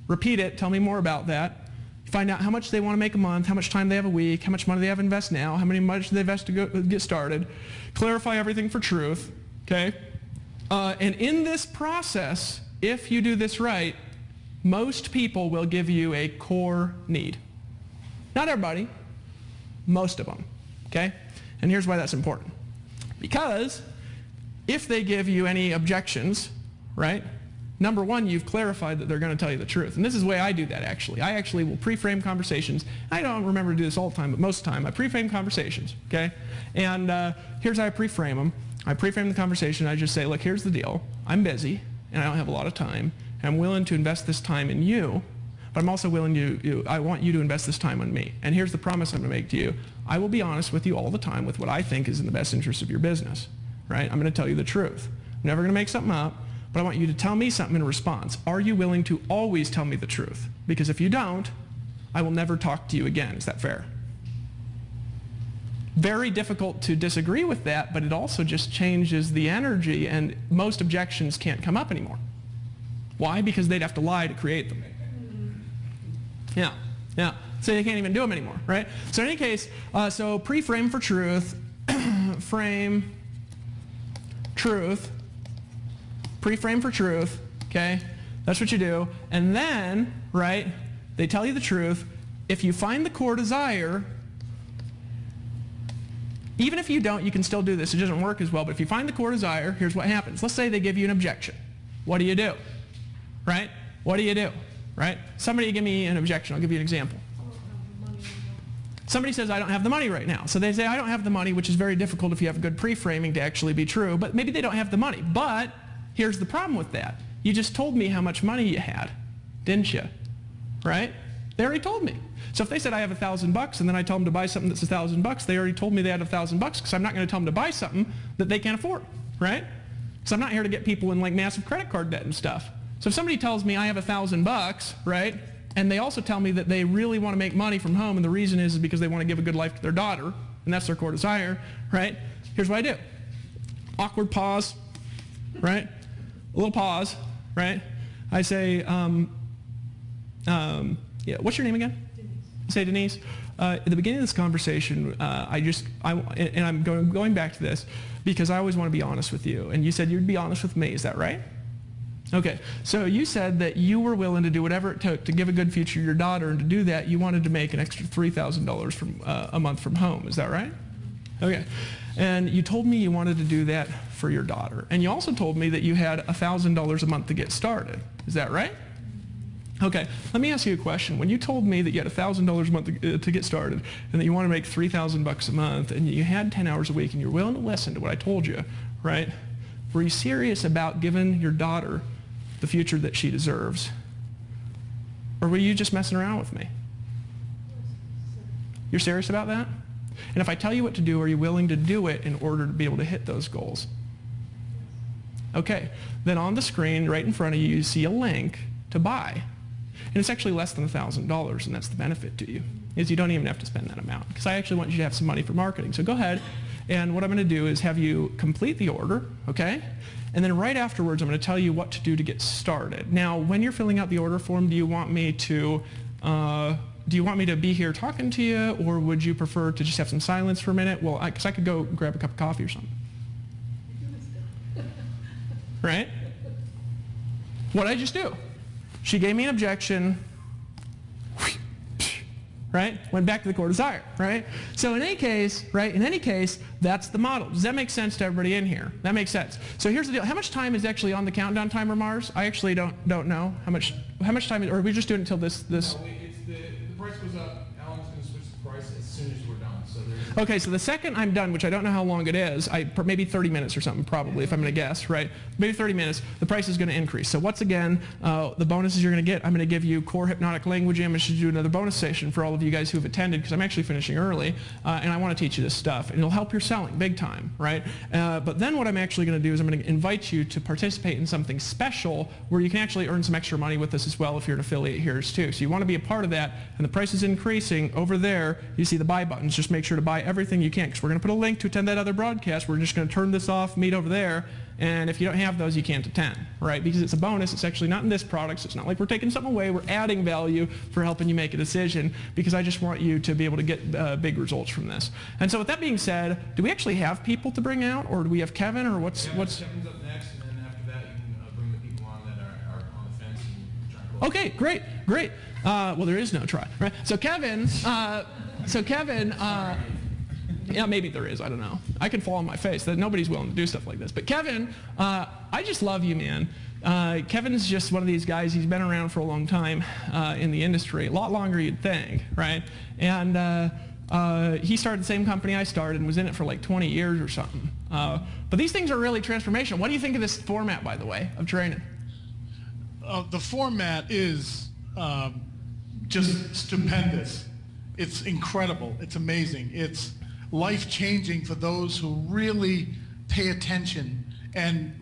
C: Repeat it. Tell me more about that. Find out how much they want to make a month, how much time they have a week, how much money they have to invest now, how much they invest to get started. Clarify everything for truth, okay? And in this process, if you do this right, most people will give you a core need. Not everybody, most of them, okay? And here's why that's important. Because if they give you any objections, right? Number one, you've clarified that they're going to tell you the truth. And this is the way I do that, actually. I actually will pre-frame conversations. I don't remember to do this all the time, but most of the time, I pre-frame conversations, okay? And here's how I pre-frame them. I pre-frame the conversation. I just say, look, here's the deal. I'm busy, and I don't have a lot of time, and I'm willing to invest this time in you, but I'm also willing to, I want you to invest this time on me. And here's the promise I'm going to make to you. I will be honest with you all the time with what I think is in the best interest of your business, right? I'm going to tell you the truth. I'm never going to make something up. But I want you to tell me something in response. Are you willing to always tell me the truth? Because if you don't, I will never talk to you again. Is that fair? Very difficult to disagree with that, but it also just changes the energy, and most objections can't come up anymore. Why? Because they'd have to lie to create them. Yeah. So they can't even do them anymore, right? So in any case, so pre-frame for truth, frame, truth, pre-frame for truth, okay? That's what you do. And then, right, they tell you the truth. If you find the core desire, even if you don't, you can still do this. It doesn't work as well, but if you find the core desire, here's what happens. Let's say they give you an objection. What do you do? Right? What do you do? Right? Somebody give me an objection. I'll give you an example. Somebody says, I don't have the money right now. So they say, I don't have the money, which is very difficult if you have good pre-framing to actually be true, but maybe they don't have the money. But here's the problem with that. You just told me how much money you had, didn't you? Right? They already told me. So if they said I have $1,000 and then I tell them to buy something that's $1,000, they already told me they had $1,000 because I'm not going to tell them to buy something that they can't afford, right? Because I'm not here to get people in like massive credit card debt and stuff. So if somebody tells me I have $1,000, right, and they also tell me that they really want to make money from home, and the reason is because they want to give a good life to their daughter, and that's their core desire, right? Here's what I do. Awkward pause, right? A little pause, right? I say, yeah, what's your name again? Denise. Say Denise. At the beginning of this conversation, I'm going back to this because I always want to be honest with you. And you said you'd be honest with me. Is that right? Okay. So you said that you were willing to do whatever it took to give a good future to your daughter, and to do that, you wanted to make an extra $3,000 from a month from home. Is that right? Okay. And you told me you wanted to do that for your daughter. And you also told me that you had $1,000 a month to get started. Is that right? Okay, let me ask you a question. When you told me that you had $1,000 a month to get started, and that you want to make $3,000 a month, and you had 10 hours a week, and you're willing to listen to what I told you, right? Were you serious about giving your daughter the future that she deserves? Or were you just messing around with me? You're serious about that? And if I tell you what to do, are you willing to do it in order to be able to hit those goals? Okay, then on the screen right in front of you, you see a link to buy. And it's actually less than $1,000, and that's the benefit to you, is you don't even have to spend that amount, because I actually want you to have some money for marketing. So go ahead, and what I'm going to do is have you complete the order, okay? And then right afterwards, I'm going to tell you what to do to get started. Now, when you're filling out the order form, do you want me to be here talking to you, or would you prefer to just have some silence for a minute? Well, because I could go grab a cup of coffee or something. Right? What did I just do? She gave me an objection, right? Went back to the core desire, right? So in any case, right, that's the model. Does that make sense to everybody in here? That makes sense. So here's the deal. How much time is actually on the countdown timer, Mars? I actually don't know. How much time, or are we just doing it until this?
A: No, the price goes up. Alan's going to switch the price as soon as we're done. So
C: okay, so the second I'm done, which I don't know how long it is, maybe 30 minutes or something probably, if I'm going to guess, right? Maybe 30 minutes, the price is going to increase. So what's again, the bonuses you're going to get? I'm going to give you core hypnotic language. I'm going to do another bonus session for all of you guys who have attended, because I'm actually finishing early, and I want to teach you this stuff. And it'll help your selling big time, right? But then what I'm actually going to do is I'm going to invite you to participate in something special where you can actually earn some extra money with us as well if you're an affiliate here too. So you want to be a part of that, and the price is increasing. Over there, you see the buy buttons. Just make sure to buy everything you can, because we're going to put a link to attend that other broadcast. We're just going to turn this off, meet over there, and if you don't have those, you can't attend, right? Because it's a bonus. It's actually not in this product, so it's not like we're taking something away. We're adding value for helping you make a decision, because I just want you to be able to get big results from this. And so with that being said, do we actually have people to bring out, or do we have Kevin, or what's...
A: Kevin's up next, and then after that you can bring the people on that are on the fence and try to close.
C: Okay, great. Well, there is no try, right? So Kevin, yeah, maybe there is. I don't know. I could fall on my face that nobody's willing to do stuff like this. But Kevin, I just love you, man. Kevin's just one of these guys. He's been around for a long time in the industry, a lot longer you'd think, right? And he started the same company I started and was in it for like 20 years or something. But these things are really transformational. What do you think of this format, by the way, of training?
E: The format is just stupendous. It's incredible. It's amazing. It's life-changing for those who really pay attention and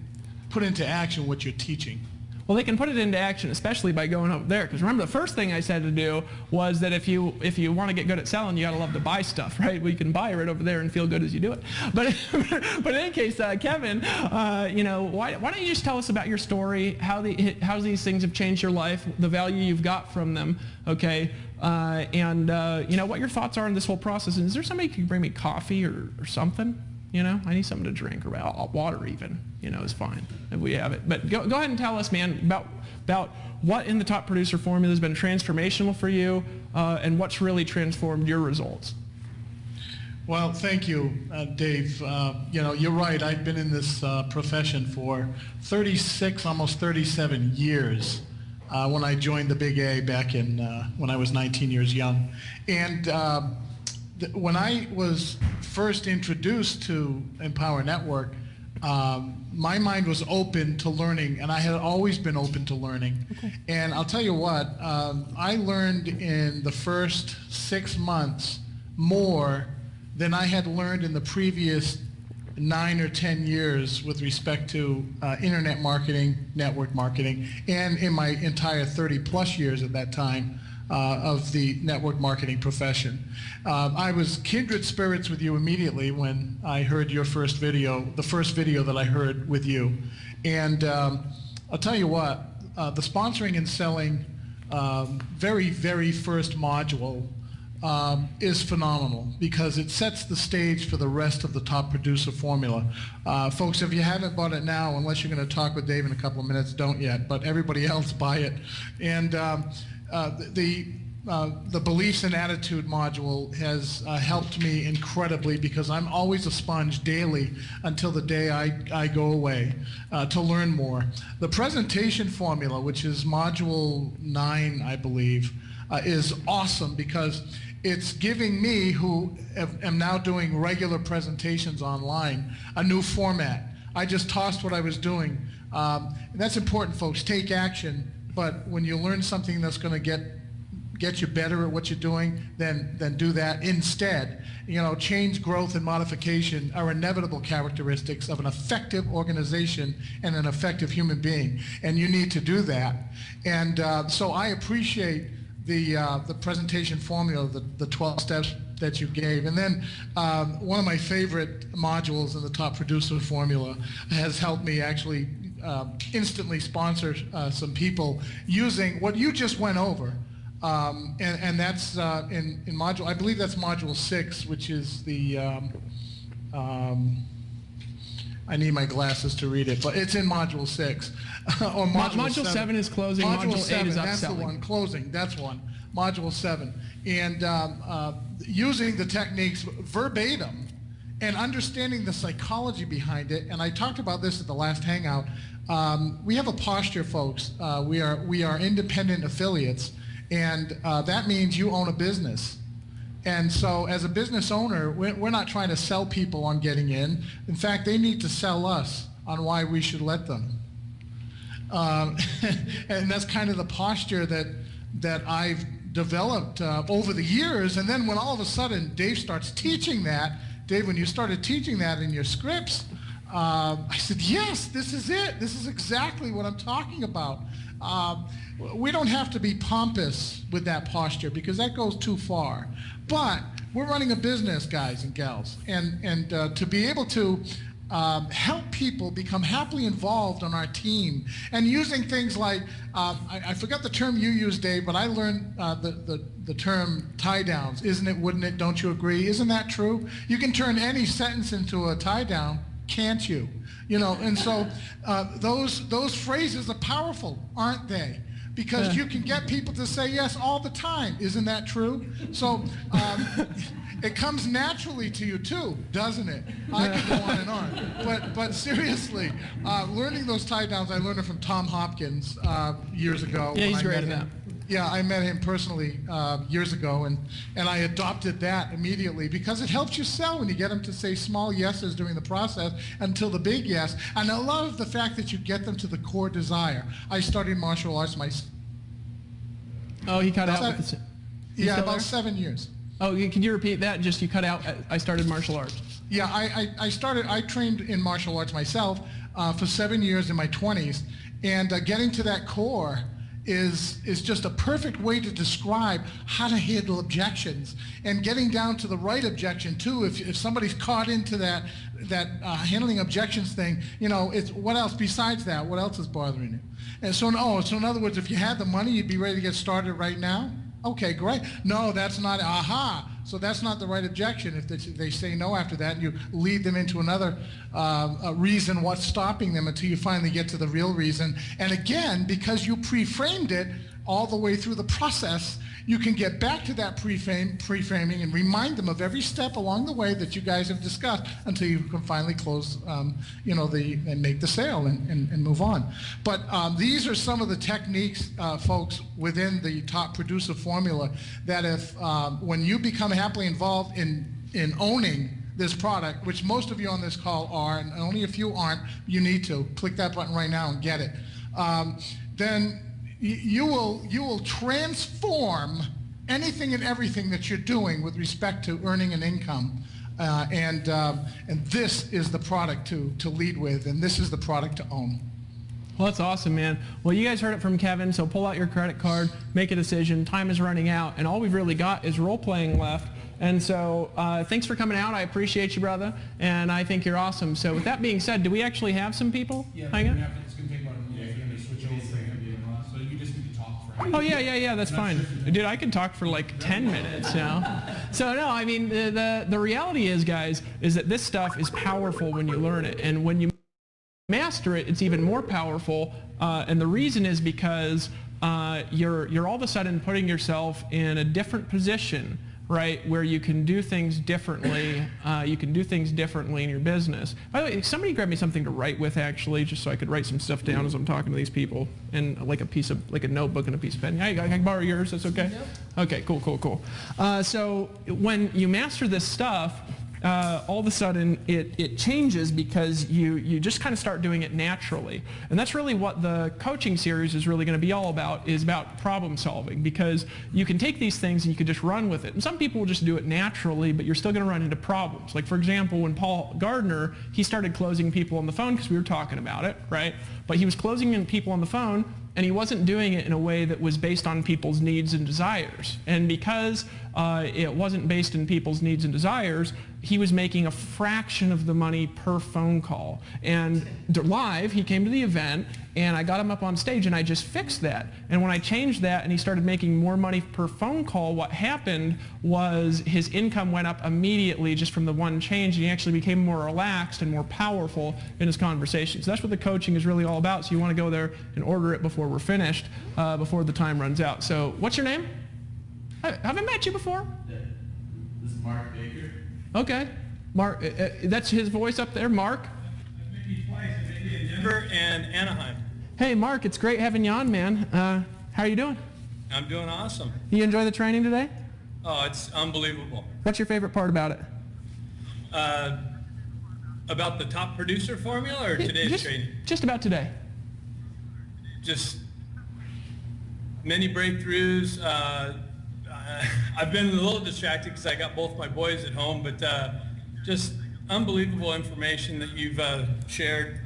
E: put into action what you're teaching.
C: Well, they can put it into action, especially by going over there. Because remember, the first thing I said to do was that if you want to get good at selling, you got to love to buy stuff, right? Well, you can buy right over there and feel good as you do it. But but in any case, Kevin, why don't you just tell us about your story, how these things have changed your life, the value you've got from them, okay? And what your thoughts are on this whole process. And is there somebody who can bring me coffee or something? I need something to drink, or water even, is fine if we have it. But go ahead and tell us, man, about what in the Top Producer Formula has been transformational for you, and what's really transformed your results.
E: Well, thank you, Dave. You're right. I've been in this profession for 36, almost 37 years. When I joined the Big A back in when I was 19 years young, and when I was first introduced to Empower Network, my mind was open to learning, and I had always been open to learning. Okay. And I'll tell you what, I learned in the first 6 months more than I had learned in the previous 9 or 10 years with respect to internet marketing, network marketing, and in my entire 30 plus years at that time of the network marketing profession. I was kindred spirits with you immediately when I heard your first video, the first video that I heard with you. And I'll tell you what, the sponsoring and selling very, very first module is phenomenal, because it sets the stage for the rest of the Top Producer Formula. Folks, if you haven't bought it now, unless you're going to talk with Dave in a couple of minutes, don't yet, but everybody else buy it. And the beliefs and attitude module has helped me incredibly, because I'm always a sponge daily until the day I go away to learn more. The presentation formula, which is module 9, I believe, is awesome, because it's giving me, who am now doing regular presentations online, a new format. I just tossed what I was doing. And that's important, folks. Take action. But when you learn something that's going to get you better at what you're doing, then do that instead. Change, growth, and modification are inevitable characteristics of an effective organization and an effective human being, and you need to do that. And so I appreciate the presentation formula, the 12 steps that you gave. And then one of my favorite modules in the Top Producer Formula has helped me actually instantly sponsor some people using what you just went over. And that's in module, I believe that's module 6, which is the, I need my glasses to read it, but it's in module 6. Or
C: module 7 is closing, module 8 is upselling.
E: That's the one, closing, that's one. Module 7. And using the techniques verbatim and understanding the psychology behind it, and I talked about this at the last Hangout. We have a posture, folks. We are independent affiliates, and that means you own a business. And so as a business owner, we're not trying to sell people on getting in. In fact, they need to sell us on why we should let them. And that's kind of the posture that I've developed over the years. And then when all of a sudden Dave starts teaching that, Dave, when you started teaching that in your scripts, I said, yes, this is it. This is exactly what I'm talking about. We don't have to be pompous with that posture, because that goes too far. But we're running a business, guys and gals, and to be able to help people become happily involved on our team, and using things like, I forgot the term you used, Dave, but I learned the term tie downs. Isn't it, wouldn't it, don't you agree? Isn't that true? You can turn any sentence into a tie down, can't you? And so those phrases are powerful, aren't they? Because you can get people to say yes all the time. Isn't that true? So it comes naturally to you too, doesn't it? I could go on and on. But seriously, learning those tie downs, I learned it from Tom Hopkins years ago.
C: Yeah, he's great at that.
E: Yeah, I met him personally years ago, and I adopted that immediately, because it helps you sell when you get them to say small yeses during the process until the big yes. And I love the fact that you get them to the core desire. I studied martial arts
C: Oh, he cut out with
E: yeah, about 7 years.
C: Oh, can you repeat that? Just you cut out, I started martial arts.
E: Yeah, I trained in martial arts myself for 7 years in my 20s, and getting to that core is just a perfect way to describe how to handle objections, and getting down to the right objection too. If somebody's caught into that handling objections thing, it's what else besides that? What else is bothering you? And so in other words, if you had the money, you'd be ready to get started right now. Okay, great. No, that's not. Aha. So that's not the right objection. If they say no after that, and you lead them into another reason what's stopping them until you finally get to the real reason. And again, because you pre-framed it all the way through the process, you can get back to that pre-framing and remind them of every step along the way that you guys have discussed until you can finally close, and make the sale and move on. But these are some of the techniques, folks, within the top producer formula that if when you become happily involved in owning this product, which most of you on this call are, and only a few aren't, you need to click that button right now and get it. Then you will transform anything and everything that you're doing with respect to earning an income, and this is the product to lead with, and this is the product to own.
C: Well, that's awesome, man. Well, you guys heard it from Kevin, so pull out your credit card, make a decision. Time is running out, and all we've really got is role-playing left. And so thanks for coming out. I appreciate you, brother, and I think you're awesome. So with that being said, do we actually have some people?
A: Yeah,
C: hang on.
A: it's going to take about a minute for them to switch over. So you just need to talk for
C: Oh, yeah, that's fine. Dude, I could talk for like 10 minutes now. So no, I mean, the reality is, guys, is that this stuff is powerful when you learn it. And when you master it, it's even more powerful. And the reason is because you're all of a sudden putting yourself in a different position, right, where you can do things differently. You can do things differently in your business. By the way, somebody grab me something to write with, actually, just so I could write some stuff down as I'm talking to these people, and like a notebook and a piece of pen. I can borrow yours. That's okay. Yep. Okay. Cool. So when you master this stuff, all of a sudden it changes because you just kind of start doing it naturally. And that's really what the coaching series is really going to be all about, is about problem solving, because you can take these things and you can just run with it. And some people will just do it naturally, but you're still going to run into problems. Like, for example, when Paul Gardner, he started closing people on the phone because we were talking about it, right? But he was closing in people on the phone, and he wasn't doing it in a way that was based on people's needs and desires. And because it wasn't based in people's needs and desires, he was making a fraction of the money per phone call. And live, he came to the event, and I got him up on stage, and I just fixed that. And when I changed that and he started making more money per phone call, what happened was his income went up immediately just from the one change, and he actually became more relaxed and more powerful in his conversations. So that's what the coaching is really all about. So you want to go there and order it before we're finished, before the time runs out. So what's your name? Have I met you before?
F: This is Mark Baker.
C: Okay. Mark, that's his voice up there, Mark?
F: I've met you twice. I met you in Denver and Anaheim.
C: Hey, Mark, it's great having you on, man. How are you doing?
F: I'm doing awesome.
C: You enjoy the training today?
F: Oh, it's unbelievable.
C: What's your favorite part about it?
F: About the top producer formula or today's training?
C: Just about today.
F: Just many breakthroughs. I've been a little distracted because I got both my boys at home, but just unbelievable information that you've shared.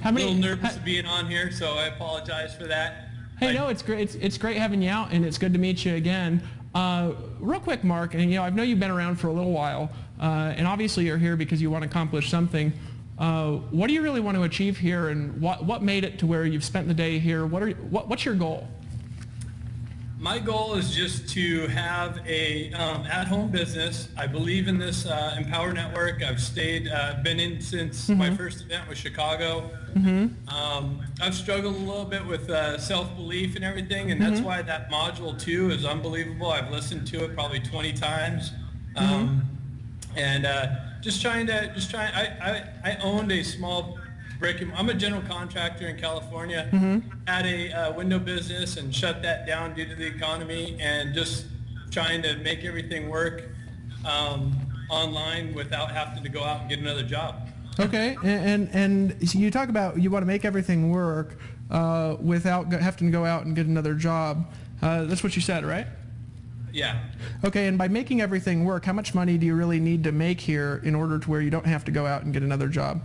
F: I'm a little nervous of being on here, so I apologize for that.
C: Hey, no, it's great. It's great having you out, and it's good to meet you again. Real quick, Mark, and I know you've been around for a little while, and obviously you're here because you want to accomplish something. What do you really want to achieve here, and what made it to where you've spent the day here? What's your goal?
F: My goal is just to have a at-home business. I believe in this Empower Network. I've been in since my first event with Chicago. I've struggled a little bit with self-belief and everything, and that's why that module 2 is unbelievable. I've listened to it probably 20 times. And I owned a small I'm a general contractor in California. Had a window business and shut that down due to the economy, and just trying to make everything work online without having to go out and get another job.
C: Okay, and so you talk about you want to make everything work without having to go out and get another job. That's what you said, right?
F: Yeah.
C: Okay, and by making everything work, how much money do you really need to make here in order to where you don't have to go out and get another job?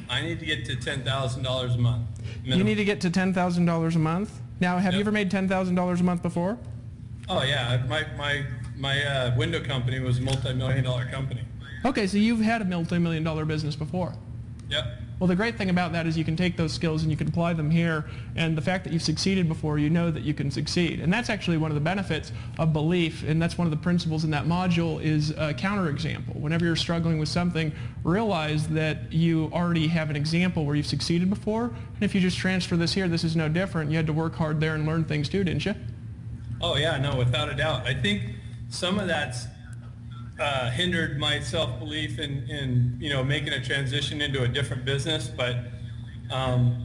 F: I need to get to $10,000 a month.
C: You need to get to $10,000 a month? Now, have you
F: Yep.
C: ever made $10,000 a month before?
F: Oh yeah, my window company was a multi-million-dollar company.
C: Okay, so you've had a multi-million-dollar business before.
F: Yep.
C: Well, the great thing about that is you can take those skills and you can apply them here, and the fact that you've succeeded before, you know that you can succeed. And that's actually one of the benefits of belief, and that's one of the principles in that module is a counterexample. Whenever you're struggling with something, realize that you already have an example where you've succeeded before, and if you just transfer this here, this is no different. You had to work hard there and learn things too, didn't you?
F: Oh yeah, no, without a doubt. I think some of that's hindered my self-belief in making a transition into a different business, but I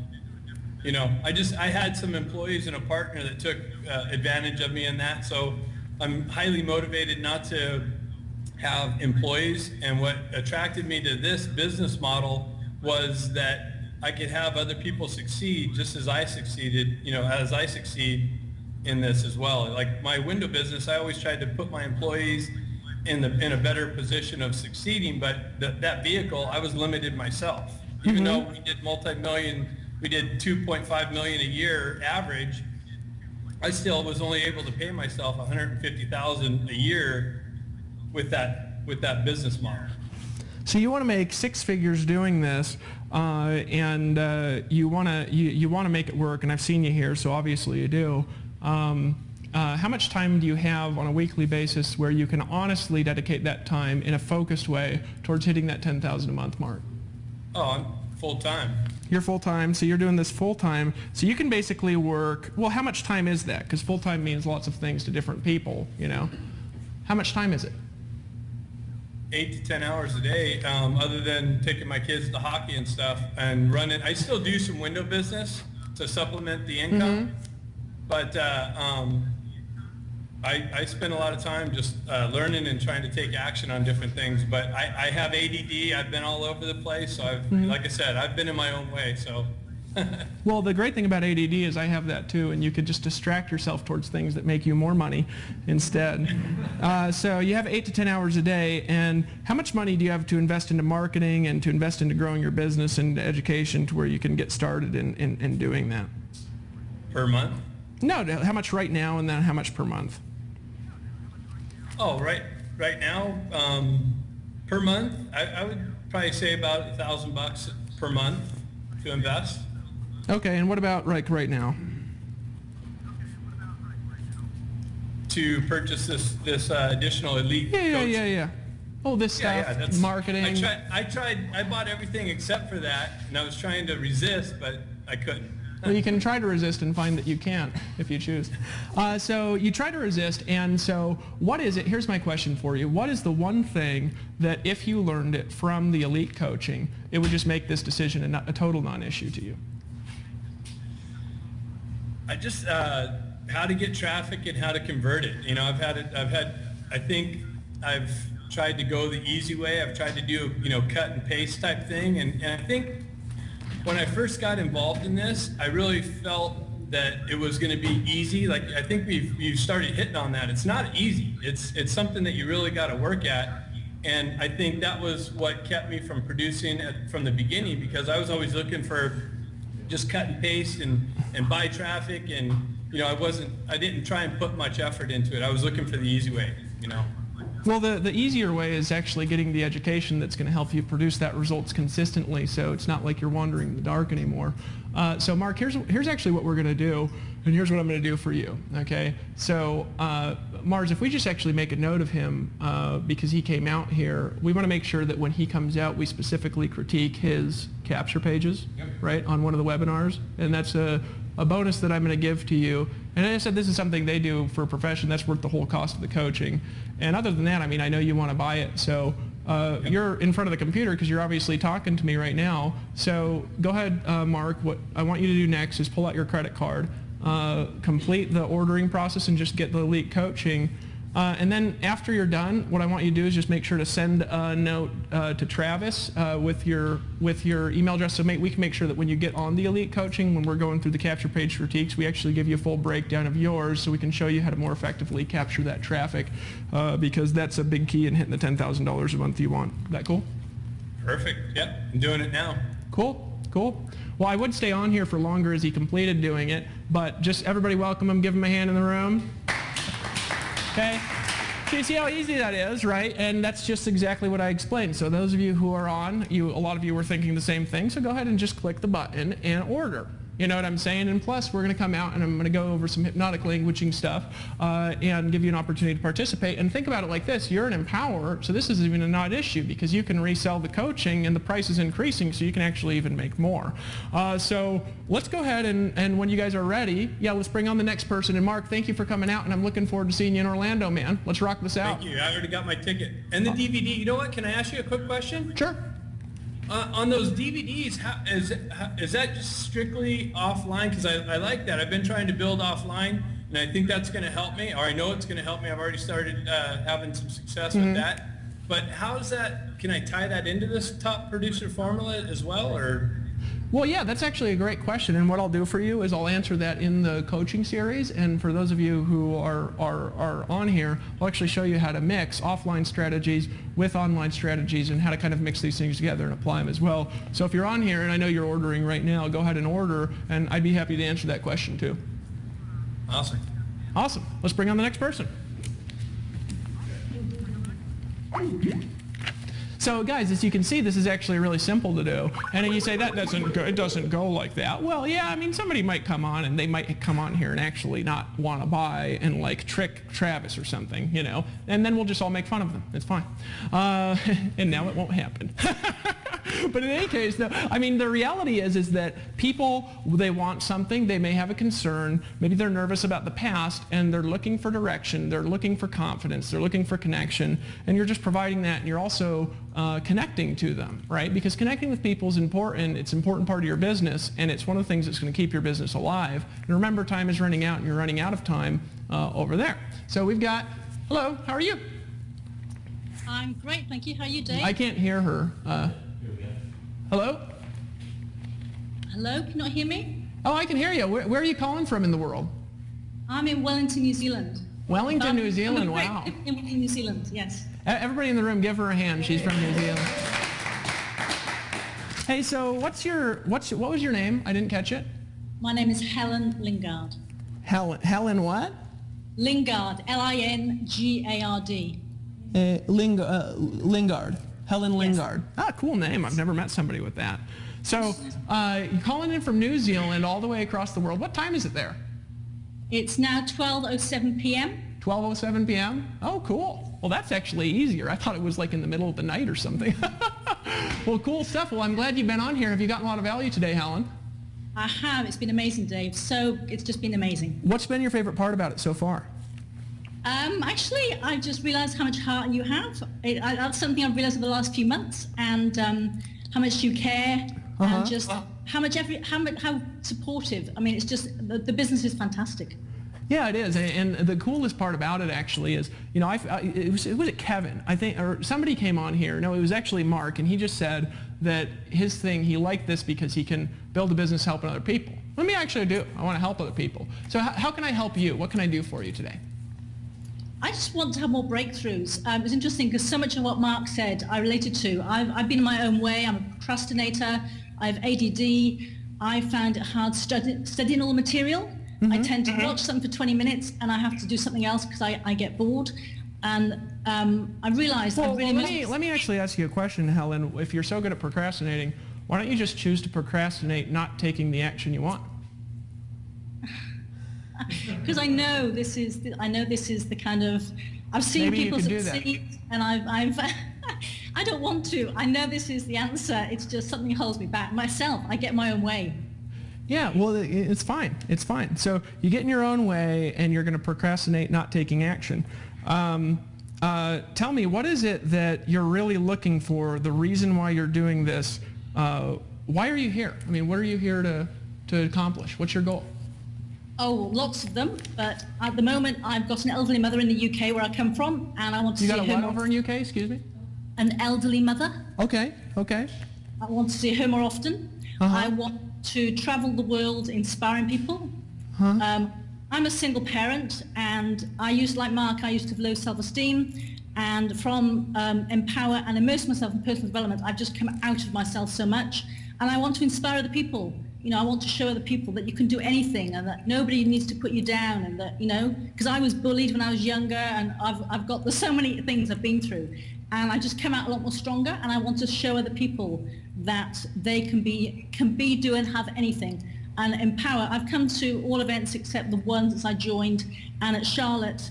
F: had some employees and a partner that took advantage of me in that, so I'm highly motivated not to have employees. And what attracted me to this business model was that I could have other people succeed just as I succeeded, as I succeed in this as well. Like my window business, I always tried to put my employees in a better position of succeeding, but that vehicle, I was limited myself. Even though we did we did 2.5 million a year average, I still was only able to pay myself $150,000 a year with that business model.
C: So you want to make six figures doing this, and you want to make it work. And I've seen you here, so obviously you do. How much time do you have on a weekly basis where you can honestly dedicate that time in a focused way towards hitting that $10,000 a month mark?
F: Oh, I'm full time.
C: You're full time, so you're doing this full time. So you can basically work. Well, how much time is that? Because full time means lots of things to different people. How much time is it?
F: 8 to 10 hours a day, other than taking my kids to hockey and stuff and running. I still do some window business to supplement the income, but I spend a lot of time just learning and trying to take action on different things. But I have ADD. I've been all over the place. So like I said, I've been in my own way. So.
C: Well, the great thing about ADD is I have that too, and you could just distract yourself towards things that make you more money instead. So you have 8 to 10 hours a day, and how much money do you have to invest into marketing and to invest into growing your business and education to where you can get started in doing that?
F: Per month?
C: No, how much right now and then how much per month?
F: Oh, right now, per month, I would probably say about $1,000 per month to invest.
C: Okay, and what about right now?
F: To purchase this additional elite coach.
C: Yeah. Oh, this stuff,
F: that's
C: marketing.
F: I bought everything except for that, and I was trying to resist, but I couldn't.
C: Well, you can try to resist and find that you can't if you choose. So you try to resist, and so what is it? Here's my question for you. What is the one thing that if you learned it from the elite coaching, it would just make this decision a total non-issue to you?
F: I just how to get traffic and how to convert it. I think I've tried to go the easy way. I've tried to do cut and paste type thing, and I think when I first got involved in this, I really felt that it was going to be easy. Like I think we've started hitting on that. It's not easy. It's something that you really got to work at. And I think that was what kept me from producing from the beginning, because I was always looking for just cut and paste and buy traffic, and I didn't try and put much effort into it. I was looking for the easy way.
C: Well, the easier way is actually getting the education that's going to help you produce that results consistently, so it's not like you're wandering in the dark anymore. So Mark, here's actually what we're going to do, and here's what I'm going to do for you, okay? So Mars, if we just actually make a note of him, because he came out here, we want to make sure that when he comes out, we specifically critique his capture pages, right, on one of the webinars, and that's a bonus that I'm going to give to you. And I said this is something they do for a profession. That's worth the whole cost of the coaching. And other than that, I know you want to buy it. So you're in front of the computer because you're obviously talking to me right now. So go ahead, Mark. What I want you to do next is pull out your credit card, complete the ordering process, and just get the elite coaching. And then after you're done, what I want you to do is just make sure to send a note to Travis with your email address, so we can make sure that when you get on the Elite Coaching, when we're going through the capture page critiques, we actually give you a full breakdown of yours, so we can show you how to more effectively capture that traffic, because that's a big key in hitting the $10,000 a month you want. That cool?
F: Perfect. Yep, I'm doing it now.
C: Cool, cool. Well, I would stay on here for longer as he completed doing it, but just everybody welcome him, give him a hand in the room. Okay? So you see how easy that is, right? And that's just exactly what I explained. So those of you who are on, a lot of you were thinking the same thing, so go ahead and just click the button and order. You know what I'm saying? And plus, we're going to come out and I'm going to go over some hypnotic languaging stuff and give you an opportunity to participate. And think about it like this. You're an empower, so this is even a not issue because you can resell the coaching and the price is increasing, so you can actually even make more. So let's go ahead and when you guys are ready, let's bring on the next person. And Mark, thank you for coming out, and I'm looking forward to seeing you in Orlando, man. Let's rock this out.
F: Thank you. I already got my ticket. And the DVD, you know what? Can I ask you a quick question?
C: Sure.
F: On those DVDs, is that just strictly offline? Because I like that. I've been trying to build offline, and I think that's going to help me, or I know it's going to help me. I've already started having some success with that. But how's that? Can I tie that into this top producer formula as well, or?
C: Well, yeah, that's actually a great question, and what I'll do for you is I'll answer that in the coaching series, and for those of you who are on here, I'll actually show you how to mix offline strategies with online strategies and how to kind of mix these things together and apply them as well. So if you're on here, and I know you're ordering right now, go ahead and order, and I'd be happy to answer that question too.
F: Awesome.
C: Awesome. Let's bring on the next person. So guys, as you can see, this is actually really simple to do. And then you say, it doesn't go like that. Well, yeah, I mean, somebody might come on and they might come on here and actually not want to buy and like trick Travis or something, you know, and then we'll just all make fun of them. It's fine. And now it won't happen. But in any case, no, I mean, the reality is that people, they want something, they may have a concern, maybe they're nervous about the past, and they're looking for direction, they're looking for confidence, they're looking for connection, and you're just providing that, and you're also connecting to them, right? Because connecting with people is important. It's an important part of your business, and it's one of the things that's going to keep your business alive. And remember, time is running out, and you're running out of time over there. So we've got, hello, how are you?
G: I'm great, thank you. How are you, Dave?
C: I can't hear her. Hello?
G: Hello, can you not hear me?
C: Oh, I can hear you. Where are you calling from in the world?
G: I'm in Wellington, New Zealand.
C: Wellington, New Zealand, wow.
G: In New Zealand, yes.
C: Everybody in the room, give her a hand. She's from New Zealand. Hey, so what was your name? I didn't catch it.
G: My name is Helen Lingard.
C: Helen what?
G: Lingard, L-I-N-G-A-R-D.
C: Lingard. Helen Lingard.
G: Yes.
C: Ah, cool name. I've never met somebody with that. So you're calling in from New Zealand all the way across the world. What time is it there?
G: It's now 12:07 p.m.
C: 12:07 p.m.? Oh, cool. Well, that's actually easier. I thought it was like in the middle of the night or something. Well, cool stuff. Well, I'm glad you've been on here. Have you gotten a lot of value today, Helen?
G: I have. It's been amazing, Dave. So it's just been amazing.
C: What's been your favorite part about it so far?
G: Actually, I just realized how much heart you have. That's something I've realized over the last few months, and how much you care, and just how supportive. I mean, it's just the business is fantastic.
C: Yeah, it is, and the coolest part about it actually is, you know, was it Kevin, I think, or somebody came on here. No, it was actually Mark, and he just said that his thing, he liked this because he can build a business helping other people. Let me actually do. I want to help other people. So how can I help you? What can I do for you today?
G: I just want to have more breakthroughs. It was interesting because so much of what Mark said I related to. I've been in my own way. I'm a procrastinator. I have ADD. I found it hard studying all the material. I tend to watch something for 20 minutes and I have to do something else because I get bored. And I realized I really
C: let me actually ask you a question, Helen. If you're so good at procrastinating, why don't you just choose to procrastinate not taking the action you want?
G: Because I know this is the kind of, I've seen
C: Maybe
G: people
C: you could do
G: succeed, and I've I don't want to. I know this is the answer. It's just something holds me back. Myself, I get my own way.
C: Yeah, well, it's fine. It's fine. So you get in your own way, and you're going to procrastinate not taking action. Tell me, what is it that you're really looking for? The reason why you're doing this? Why are you here? I mean, what are you here to accomplish? What's your goal?
G: Oh, lots of them. But at the moment, I've got an elderly mother in the UK where I come from, and I want to
C: You
G: see
C: got a
G: her
C: what
G: more.
C: over in UK? Excuse me.
G: An elderly mother.
C: Okay. Okay.
G: I want to see her more often. I want to travel the world inspiring people. I'm a single parent, and I used to have low self-esteem, and from Empower and immerse myself in personal development, I've just come out of myself so much, and I want to inspire other people. I want to show other people that you can do anything, and that nobody needs to put you down, and that, because I was bullied when I was younger, and there's so many things I've been through, and I just come out a lot more stronger, and I want to show other people that they can be, do and have anything. And Empower, I've come to all events except the ones that I joined, and at Charlotte,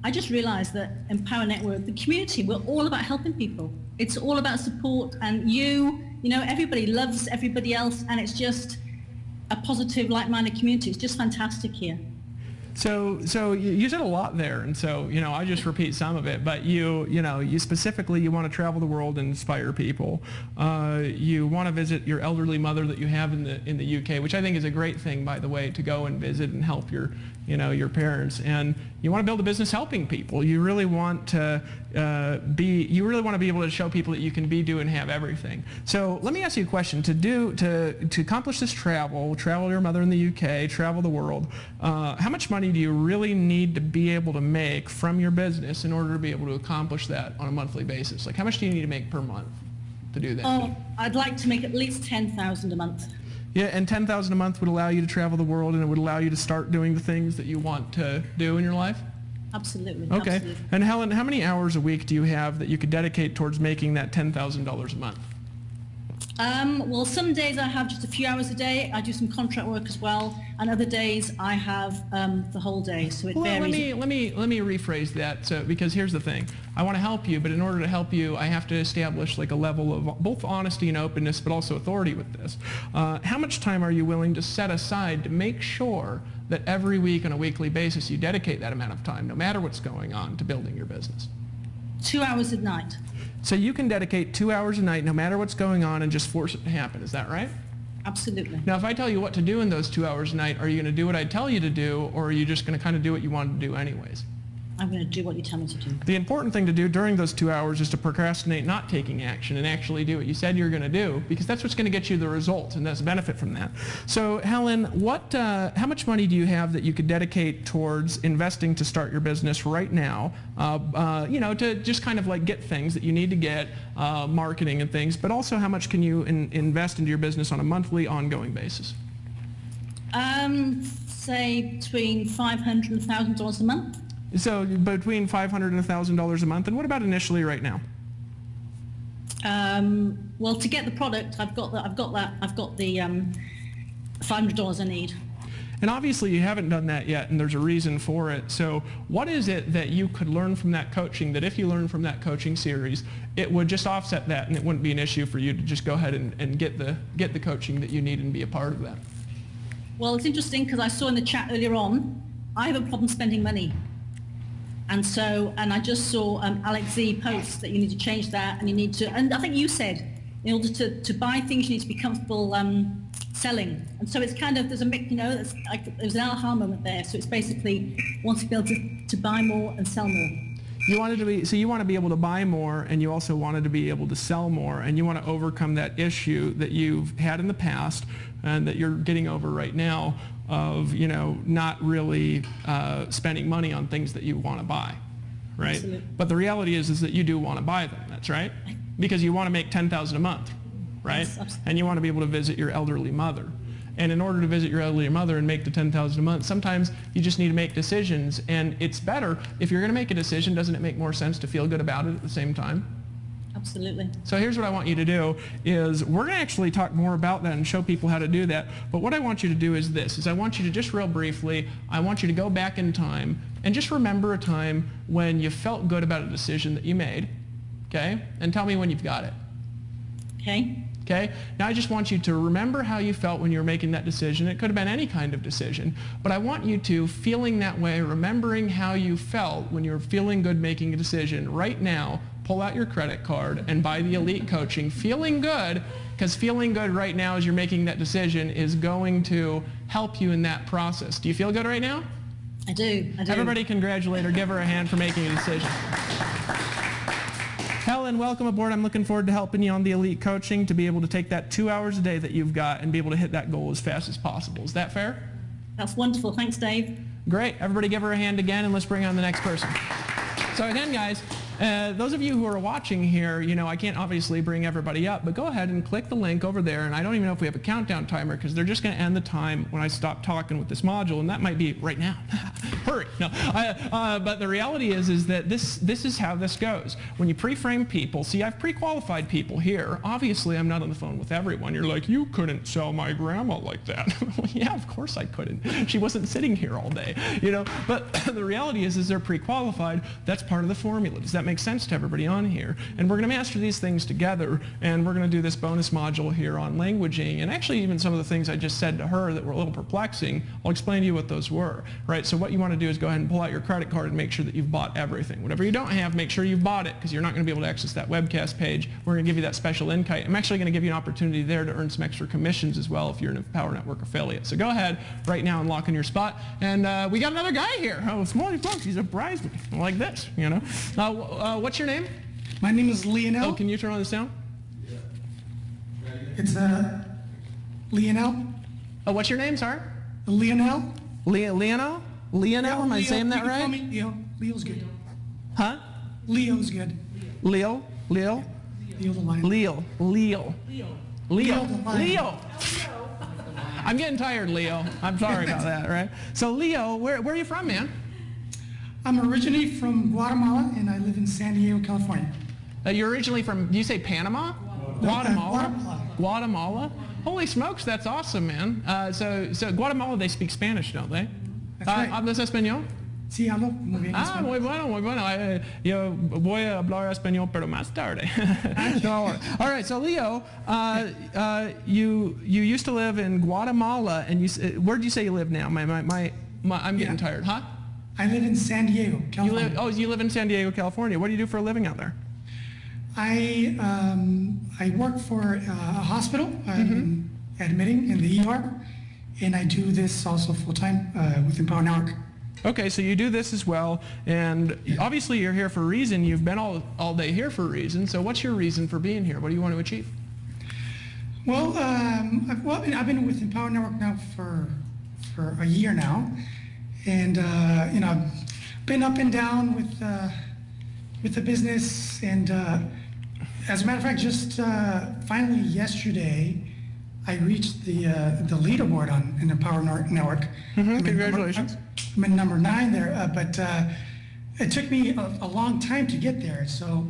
G: I just realized that Empower Network, the community, we're all about helping people. It's all about support, and everybody loves everybody else, and it's just a positive, like-minded community. It's just fantastic here.
C: So you said a lot there, and so I just repeat some of it. But you specifically you want to travel the world and inspire people. You want to visit your elderly mother that you have in the UK, which I think is a great thing, by the way, to go and visit and help your parents. And you want to build a business helping people. You really want to be able to show people that you can be, do, and have everything. So let me ask you a question. To accomplish this travel your mother in the UK, travel the world, how much money do you really need to be able to make from your business in order to be able to accomplish that on a monthly basis? Like, how much do you need to make per month to do that?
G: Oh, I'd like to make at least $10,000 a month.
C: Yeah, and $10,000 a month would allow you to travel the world, and it would allow you to start doing the things that you want to do in your life?
G: Absolutely.
C: Okay.
G: Absolutely.
C: And Helen, how many hours a week do you have that you could dedicate towards making that $10,000 a month?
G: Well, some days I have just a few hours a day. I do some contract work as well, and other days I have the whole day. So it varies.
C: Let me rephrase that. So, because here's the thing: I want to help you, but in order to help you, I have to establish like a level of both honesty and openness, but also authority with this. How much time are you willing to set aside to make sure that every week on a weekly basis you dedicate that amount of time, no matter what's going on, to building your business?
G: 2 hours at night.
C: So you can dedicate 2 hours a night, no matter what's going on, and just force it to happen. Is that right?
G: Absolutely.
C: Now, if I tell you what to do in those 2 hours a night, are you going to do what I tell you to do, or are you just going to kind of do what you want to do anyways?
G: I'm going to do what you tell me to do.
C: The important thing to do during those 2 hours is to procrastinate not taking action and actually do what you said you're going to do, because that's what's going to get you the results, and that's a benefit from that. So, Helen, how much money do you have that you could dedicate towards investing to start your business right now, to just kind of like get things that you need to get, marketing and things, but also how much can you invest into your business on a monthly, ongoing basis?
G: Say between $500 and $1,000 a month.
C: So between $500 and $1,000 a month. And what about initially right now?
G: Well, to get the product, I've got the $500 I need.
C: And obviously you haven't done that yet, and there's a reason for it. So what is it that you could learn from that coaching, that if you learn from that coaching series, it would just offset that, and it wouldn't be an issue for you to just go ahead and get the coaching that you need and be a part of that?
G: Well, it's interesting because I saw in the chat earlier on, I have a problem spending money. And I just saw Alex Z post that you need to change that, and you need to, and I think you said, in order to buy things, you need to be comfortable selling. And so it's kind of, there's a mix, there's an aha moment there. So it's basically want to be able to buy more and sell more.
C: You want to be able to buy more, and you also wanted to be able to sell more, and you want to overcome that issue that you've had in the past and that you're getting over right now of, not really spending money on things that you want to buy, right?
G: Absolutely.
C: But the reality is that you do want to buy them, that's right? Because you want to make $10,000 a month, right?
G: Yes,
C: and you want to be able to visit your elderly mother. And in order to visit your elderly mother and make the $10,000 a month, sometimes you just need to make decisions. And it's better, if you're going to make a decision, doesn't it make more sense to feel good about it at the same time?
G: Absolutely.
C: So here's what I want you to do is we're going to actually talk more about that and show people how to do that. But what I want you to do is this, is I want you to just real briefly, I want you to go back in time and just remember a time when you felt good about a decision that you made, okay? And tell me when you've got it.
G: Okay.
C: Okay? Now I just want you to remember how you felt when you were making that decision. It could have been any kind of decision, but I want you to, feeling that way, remembering how you felt when you were feeling good making a decision, right now, pull out your credit card and buy the Elite Coaching, feeling good, because feeling good right now as you're making that decision is going to help you in that process. Do you feel good right now?
G: I do.
C: Everybody congratulate her. Give her a hand for making a decision. Helen, welcome aboard. I'm looking forward to helping you on the Elite Coaching to be able to take that 2 hours a day that you've got and be able to hit that goal as fast as possible. Is that fair?
G: That's wonderful. Thanks, Dave.
C: Great. Everybody give her a hand again, and let's bring on the next person. So again, guys, those of you who are watching here, I can't obviously bring everybody up, but go ahead and click the link over there, and I don't even know if we have a countdown timer because they're just going to end the time when I stop talking with this module, and that might be right now. Hurry. No. But the reality is that this is how this goes. When you pre-frame people, see, I've pre-qualified people here. Obviously, I'm not on the phone with everyone. You're like, you couldn't sell my grandma like that. Well, yeah, of course I couldn't. She wasn't sitting here all day, But the reality is they're pre-qualified. That's part of the formula. Does that make sense to everybody on here? And we're going to master these things together, and we're going to do this bonus module here on languaging, and actually even some of the things I just said to her that were a little perplexing, I'll explain to you what those were, right? So what you want to do is go ahead and pull out your credit card and make sure that you've bought everything. Whatever you don't have, make sure you've bought it, because you're not going to be able to access that webcast page. We're going to give you that special invite. I'm actually going to give you an opportunity there to earn some extra commissions as well if you're an Empower Network affiliate. So go ahead right now and lock in your spot. And we got another guy here. Oh, small folks, he's surprised me like this, What's your name?
H: My name is Lionel.
C: Oh, can you turn on the sound?
H: It's Lionel.
C: Oh, what's your name, sorry?
H: Lionel.
C: Lionel? Lionel, am I saying that right?
H: Call me Leo. Leo's good.
C: Huh?
H: Leo's good.
C: Leo?
H: Leo the lion.
C: Leo.
H: Leo the lion.
C: Leo. I'm getting tired, Leo. I'm sorry about that, right? So, Leo, where are you from, man?
H: I'm originally from Guatemala, and I live in San Diego, California.
C: You're originally from, do you say Panama? Guatemala?
H: Guatemala.
C: Guatemala? Holy smokes, that's awesome, man. So Guatemala, they speak Spanish, don't they?
H: That's right.
C: ¿Hablas español?
H: Sí, hablo muy bien español.
C: Muy bueno, muy bueno. Yo voy a hablar español, pero más tarde. No, all right, so Leo, you used to live in Guatemala, and where did you say you live now? I'm getting tired, huh?
H: I live in San Diego, California.
C: You live in San Diego, California. What do you do for a living out there?
H: I work for a hospital, admitting in the ER, and I do this also full-time with Empower Network.
C: Okay, so you do this as well, and obviously you're here for a reason. You've been all day here for a reason. So what's your reason for being here? What do you want to achieve?
H: Well, I've been with Empower Network now for a year now, and I've been up and down with the business, and as a matter of fact, just finally yesterday, I reached the leaderboard on Empower Network.
C: Congratulations.
H: I'm in number 9 there, but it took me a long time to get there. So,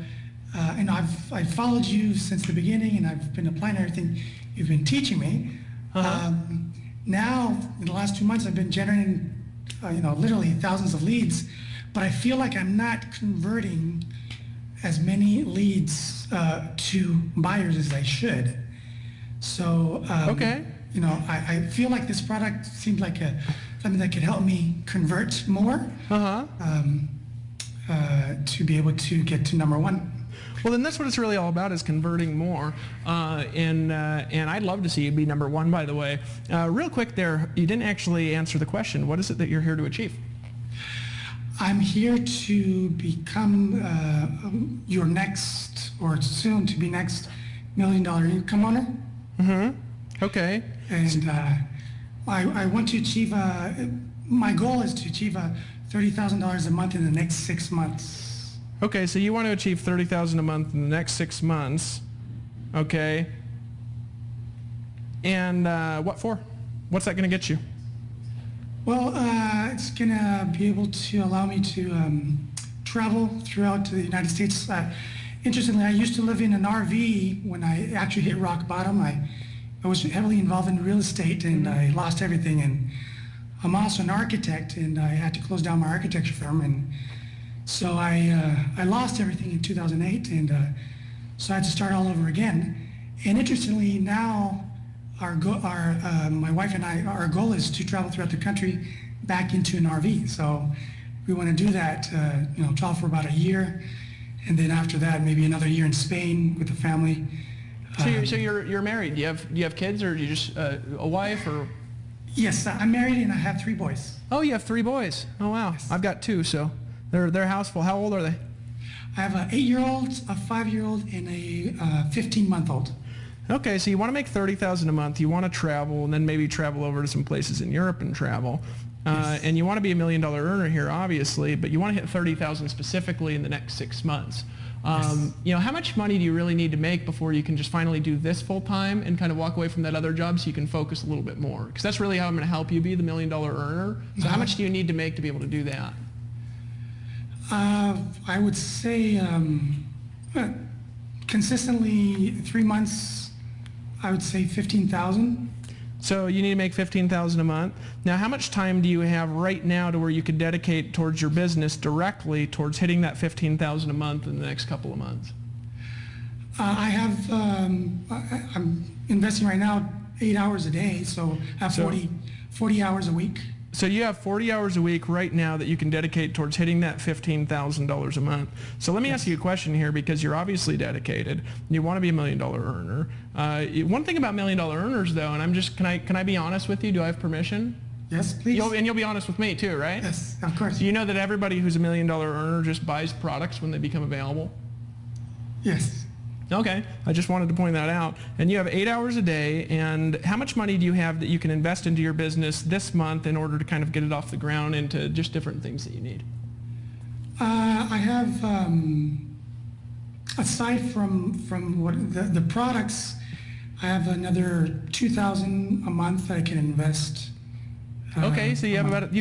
H: I've followed you since the beginning, and I've been applying everything you've been teaching me. Now, in the last 2 months, I've been generating, literally thousands of leads, but I feel like I'm not converting as many leads to buyers as I should. So, I feel like this product seems like something that could help me convert more to be able to get to number 1.
C: Well, then that's what it's really all about, is converting more. And I'd love to see you be number 1, by the way. Real quick there, you didn't actually answer the question. What is it that you're here to achieve?
H: I'm here to become your next, or soon to be next, $1 million income owner.
C: Okay.
H: And I want to achieve, my goal is to achieve $30,000 a month in the next 6 months.
C: Okay, so you want to achieve $30,000 a month in the next 6 months. Okay. And what for? What's that going to get you?
H: Well, it's going to be able to allow me to travel throughout the United States. Interestingly, I used to live in an RV when I actually hit rock bottom. I was heavily involved in real estate, and I lost everything. And I'm also an architect, and I had to close down my architecture firm. And so I lost everything in 2008, and so I had to start all over again. And interestingly, now my wife and I, our goal is to travel throughout the country back into an RV. So we want to do that, travel for about a year, and then after that, maybe another year in Spain with the family.
C: So you're married. Do you have kids, or you just a wife, or?
H: Yes, I'm married and I have 3 boys.
C: Oh, you have 3 boys. Oh wow,
H: Yes.
C: I've got 2. So they're houseful. How old are they?
H: I have an 8-year-old, a 5-year-old, and a 15-month-old.
C: Okay, so you want to make $30,000 a month. You want to travel, and then maybe travel over to some places in Europe and travel.
H: Yes.
C: And you want to be $1 million earner here, obviously, but you want to hit 30,000 specifically in the next 6 months. You know, how much money do you really need to make before you can just finally do this full time and kind of walk away from that other job so you can focus a little bit more? Because that's really how I'm going to help you be the $1 million earner. So how much do you need to make to be able to do that?
H: I would say consistently 3 months, I would say 15,000.
C: So you need to make $15,000 a month. Now, how much time do you have right now to where you could dedicate towards your business directly towards hitting that $15,000 a month in the next couple of months?
H: I have, I'm investing right now 8 hours a day, so I have 40 hours a week.
C: So you have 40 hours a week right now that you can dedicate towards hitting that $15,000 a month. So let me ask you a question here, because you're obviously dedicated. You want to be $1 million earner. One thing about $1 million earners, though, and I'm just, can I be honest with you? Do I have permission?
H: Yes, please.
C: You'll be honest with me too, right?
H: Yes, of course.
C: Do you know that everybody who's $1 million earner just buys products when they become available?
H: Yes.
C: Okay, I just wanted to point that out. And you have 8 hours a day, and how much money do you have that you can invest into your business this month in order to kind of get it off the ground into just different things that you need?
H: I have, aside from what the products, I have another 2,000 a month that I can invest.
C: Okay, so you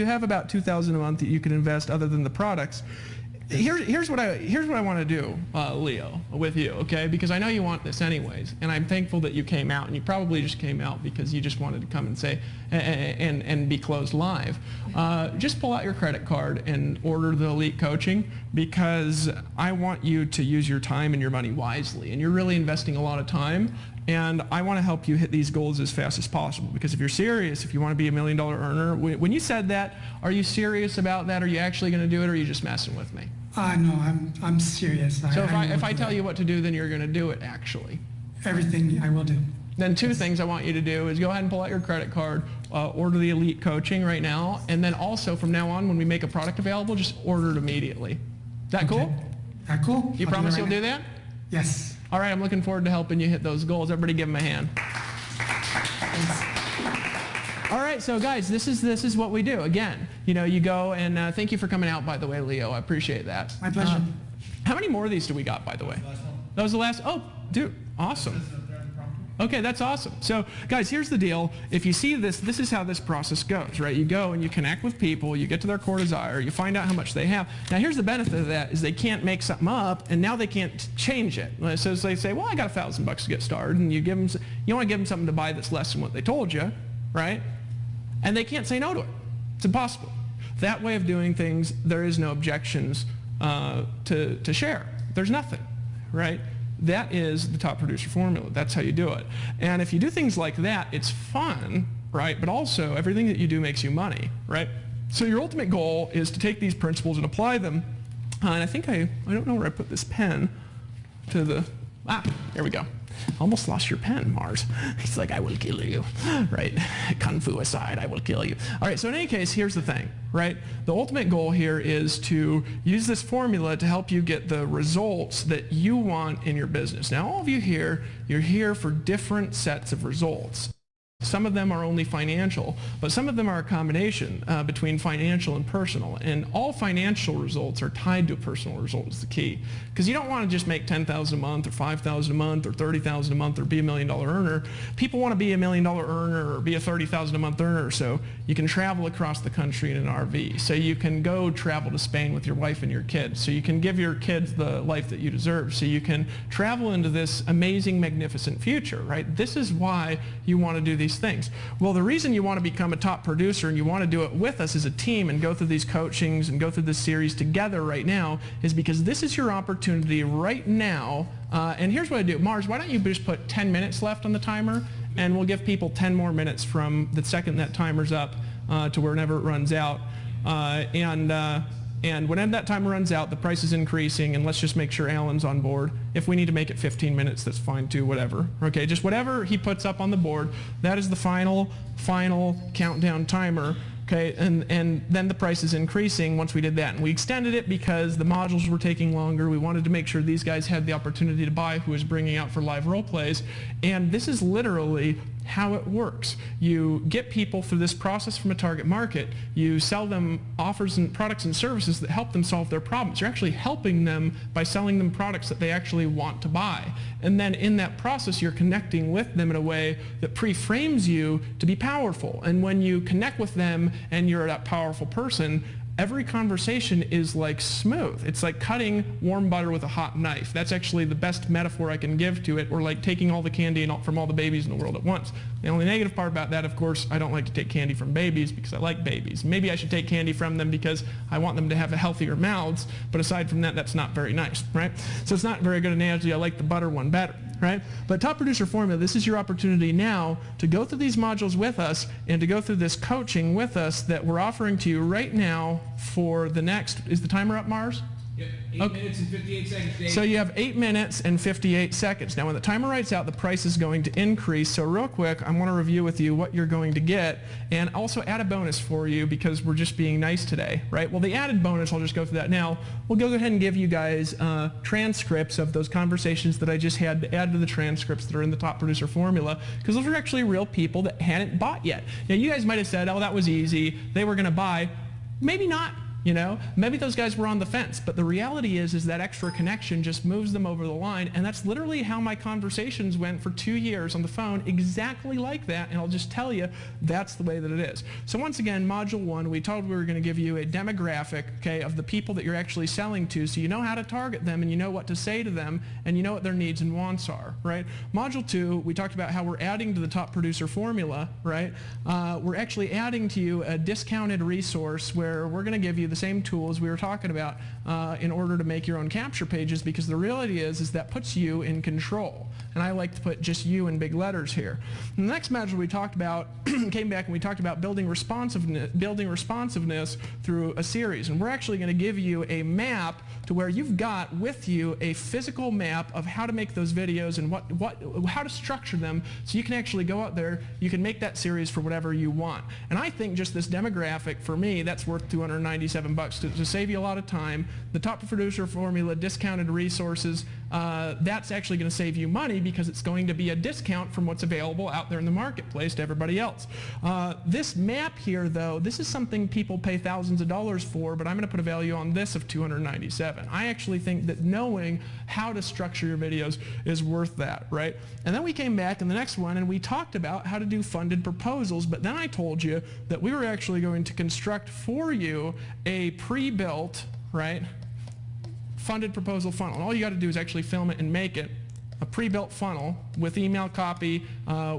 C: have about 2,000 a month that you can invest other than the products. Here's what I want to do, Leo, with you, okay? Because I know you want this anyways, and I'm thankful that you came out, and you probably just came out because you just wanted to come and say and be closed live. Just pull out your credit card and order the Elite Coaching, because I want you to use your time and your money wisely, and you're really investing a lot of time. And I want to help you hit these goals as fast as possible, because if you're serious, if you want to be $1 million earner, when you said that, are you serious about that? Are you actually going to do it, or are you just messing with me?
H: No, I'm serious.
C: So if I tell you what to do, then you're going to do it, actually.
H: Everything I will do.
C: Then 2 things I want you to do is go ahead and pull out your credit card, order the Elite Coaching right now, and then also from now on, when we make a product available, just order it immediately. Is that cool?
H: Cool.
C: You promise you'll do that?
H: Yes.
C: All right, I'm looking forward to helping you hit those goals. Everybody give them a hand. All right, so guys, this is what we do. Again, you go and thank you for coming out, by the way, Leo. I appreciate that.
H: My pleasure.
C: How many more of these do we got, by the way? That was the last. Oh, dude, awesome. Okay, that's awesome. So, guys, here's the deal. If you see this is how this process goes, right? You go and you connect with people, you get to their core desire, you find out how much they have. Now, here's the benefit of that is they can't make something up, and now they can't change it. So they say, well, I got $1,000 to get started, and you want to give them something to buy that's less than what they told you, right? And they can't say no to it. It's impossible. That way of doing things, there is no objections to share. There's nothing, right? That is the top producer formula. That's how you do it. And if you do things like that, it's fun, right? But also, everything that you do makes you money, right? So your ultimate goal is to take these principles and apply them. And I think I don't know where I put this pen to the, there we go. Almost lost your pen, Mars. He's like, I will kill you, right? Kung Fu aside, I will kill you. All right, so in any case, here's the thing, right? The ultimate goal here is to use this formula to help you get the results that you want in your business. Now, all of you here, you're here for different sets of results. Some of them are only financial, but some of them are a combination between financial and personal. And all financial results are tied to a personal result is the key. Because you don't want to just make $10,000 a month or $5,000 a month or $30,000 a month or be $1 million earner. People want to be $1 million earner or be a $30,000 a month earner, so you can travel across the country in an RV. So you can go travel to Spain with your wife and your kids. So you can give your kids the life that you deserve. So you can travel into this amazing, magnificent future, right? This is why you want to do these things. Well, the reason you want to become a top producer and you want to do it with us as a team and go through these coachings and go through this series together right now is because this is your opportunity right now. And here's what I do. Mars, why don't you just put 10 minutes left on the timer, and we'll give people 10 more minutes from the second that timer's up to whenever it runs out. And when that timer runs out, the price is increasing, and let's just make sure Alan's on board. If we need to make it 15 minutes, that's fine too, whatever. Okay, just whatever he puts up on the board, that is the final countdown timer. Okay, and then the price is increasing once we did that. And we extended it because the modules were taking longer. We wanted to make sure these guys had the opportunity to buy who was bringing out for live role plays. And this is literally how it works. You get people through this process from a target market. You sell them offers and products and services that help them solve their problems. You're actually helping them by selling them products that they actually want to buy. And then in that process, you're connecting with them in a way that pre-frames you to be powerful. And when you connect with them and you're that powerful person, every conversation is like smooth. It's like cutting warm butter with a hot knife. That's actually the best metaphor I can give to it, or like taking all the candy from all the babies in the world at once. The only negative part about that, of course, I don't like to take candy from babies because I like babies. Maybe I should take candy from them because I want them to have healthier mouths, but aside from that, that's not very nice, right? So it's not a very good analogy. I like the butter one better, right? But Top Producer Formula, this is your opportunity now to go through these modules with us and to go through this coaching with us that we're offering to you right now for the next, is the timer up, Mars?
A: Yep, 8 minutes and 58 seconds, Dave.
C: So you have 8 minutes and 58 seconds. Now when the timer writes out, the price is going to increase. So real quick, I want to review with you what you're going to get and also add a bonus for you because we're just being nice today, right? Well, the added bonus, I'll just go through that now. We'll go ahead and give you guys transcripts of those conversations that I just had to add to the transcripts that are in the Top Producer Formula because those are actually real people that hadn't bought yet. Now you guys might have said, oh, that was easy. They were going to buy. Maybe not. You know, maybe those guys were on the fence, but the reality is that extra connection just moves them over the line, and that's literally how my conversations went for 2 years on the phone, exactly like that, and I'll just tell you, that's the way that it is. So once again, Module 1, we told we were going to give you a demographic, okay, of the people that you're actually selling to, so you know how to target them, and you know what to say to them, and you know what their needs and wants are, right? Module 2, we talked about how we're adding to the Top Producer Formula, right? We're actually adding to you a discounted resource where we're going to give you the same tools we were talking about in order to make your own capture pages because the reality is that puts you in control. And I like to put just you in big letters here. And the next module we talked about came back and we talked about building responsiveness through a series. And we're actually going to give you a map to where you've got with you a physical map of how to make those videos and how to structure them so you can actually go out there, you can make that series for whatever you want. And I think just this demographic, for me, that's worth $297 to save you a lot of time. The Top Producer Formula discounted resources, that's actually going to save you money because it's going to be a discount from what's available out there in the marketplace to everybody else. This map here, though, this is something people pay thousands of dollars for, but I'm going to put a value on this of $297. I actually think that knowing how to structure your videos is worth that, right? And then we came back in the next one and we talked about how to do funded proposals, but then I told you that we were actually going to construct for you a pre-built, right, funded proposal funnel. And all you got to do is actually film it and make it a pre-built funnel with email copy,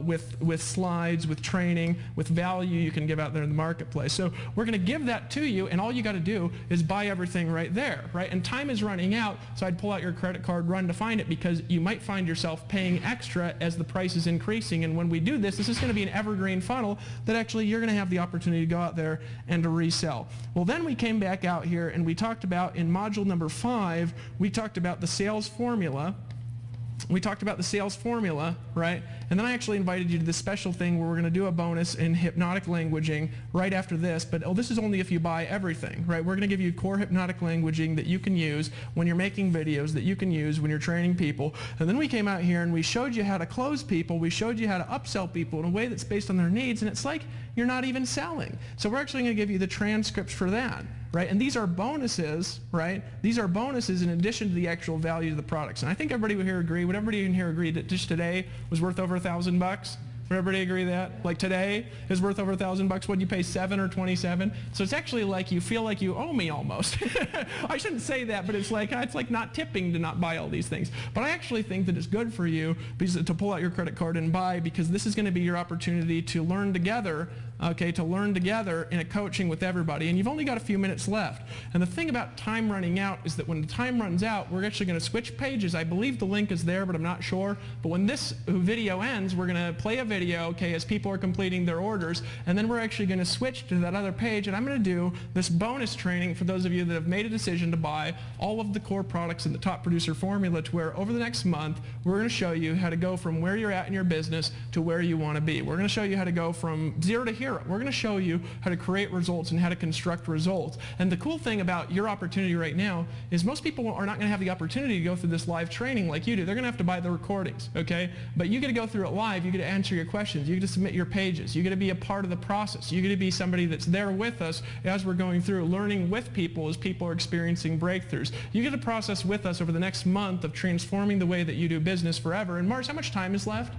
C: with slides, with training, with value you can give out there in the marketplace. So we're going to give that to you, and all you got to do is buy everything right there, right? And time is running out, so I'd pull out your credit card, run to find it, because you might find yourself paying extra as the price is increasing. And when we do this, this is going to be an evergreen funnel that actually you're going to have the opportunity to go out there and to resell. Well, then we came back out here and we talked about, in module number 5, we talked about the sales formula. We talked about the sales formula, right? And then I actually invited you to this special thing where we're going to do a bonus in hypnotic languaging right after this, but this is only if you buy everything, right? We're going to give you core hypnotic languaging that you can use when you're making videos, that you can use when you're training people. And then we came out here and we showed you how to close people, we showed you how to upsell people in a way that's based on their needs, and it's like you're not even selling. So we're actually going to give you the transcripts for that. Right? And these are bonuses, right? These are bonuses in addition to the actual value of the products. And I think everybody would here agree, would everybody in here agree that just today was worth over $1,000? Would everybody agree that? Like today is worth over $1,000? What'd you pay, 7 or 27? So it's actually like you feel like you owe me almost. I shouldn't say that, but it's like not tipping to not buy all these things. But I actually think that it's good for you to pull out your credit card and buy, because this is going to be your opportunity to learn together, okay, to learn together in a coaching with everybody. And you've only got a few minutes left. And the thing about time running out is that when the time runs out, we're actually going to switch pages. I believe the link is there, but I'm not sure. But when this video ends, we're going to play a video video, okay, as people are completing their orders, and then we're actually going to switch to that other page, and I'm going to do this bonus training for those of you that have made a decision to buy all of the core products in the Top Producer formula, to where over the next month, we're going to show you how to go from where you're at in your business to where you want to be. We're going to show you how to go from zero to hero. We're going to show you how to create results and how to construct results. And the cool thing about your opportunity right now is most people are not going to have the opportunity to go through this live training like you do. They're going to have to buy the recordings, okay? But you get to go through it live. You get to answer your questions. You get to submit your pages. You get to be a part of the process. You get to be somebody that's there with us as we're going through, learning with people as people are experiencing breakthroughs. You get to process with us over the next month of transforming the way that you do business forever. And Mars, how much time is left?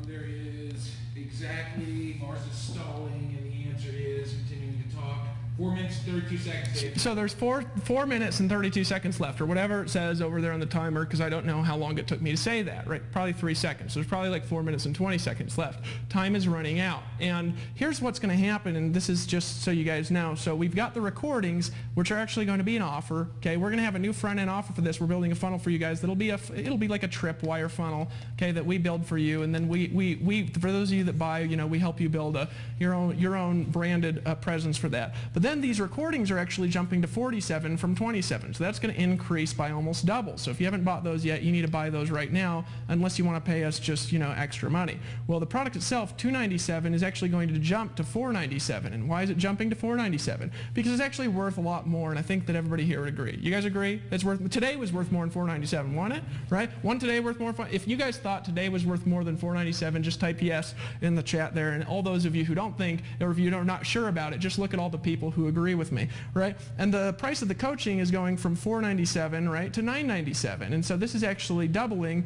A: There is exactly, Mars is stalling, and the answer is continuing to talk. 4 minutes, 32 seconds, Dave.
C: So there's 4 minutes and 32 seconds left, or whatever it says over there on the timer, because I don't know how long it took me to say that, right? Probably 3 seconds. So there's probably like 4 minutes and 20 seconds left. Time is running out. And here's what's going to happen, and this is just so you guys know. So we've got the recordings, which are actually going to be an offer. Okay, we're going to have a new front-end offer for this. We're building a funnel for you guys. It'll be like a tripwire funnel, okay, that we build for you. And then we for those of you that buy, you know, we help you build your own branded presence for that. But then these recordings are actually jumping to 47 from 27. So that's going to increase by almost double. So if you haven't bought those yet, you need to buy those right now, unless you want to pay us just, you know, extra money. Well, the product itself, $297, is actually going to jump to $497. And why is it jumping to $497? Because it's actually worth a lot more, and I think that everybody here would agree. You guys agree? It's worth, today was worth more than $497, wasn't it? Right? One today worth more. If you guys thought today was worth more than $497, just type yes in the chat there. And all those of you who don't think, or if you're not sure about it, just look at all the people who agree with me, right? And the price of the coaching is going from $497, right, to $997. And so this is actually doubling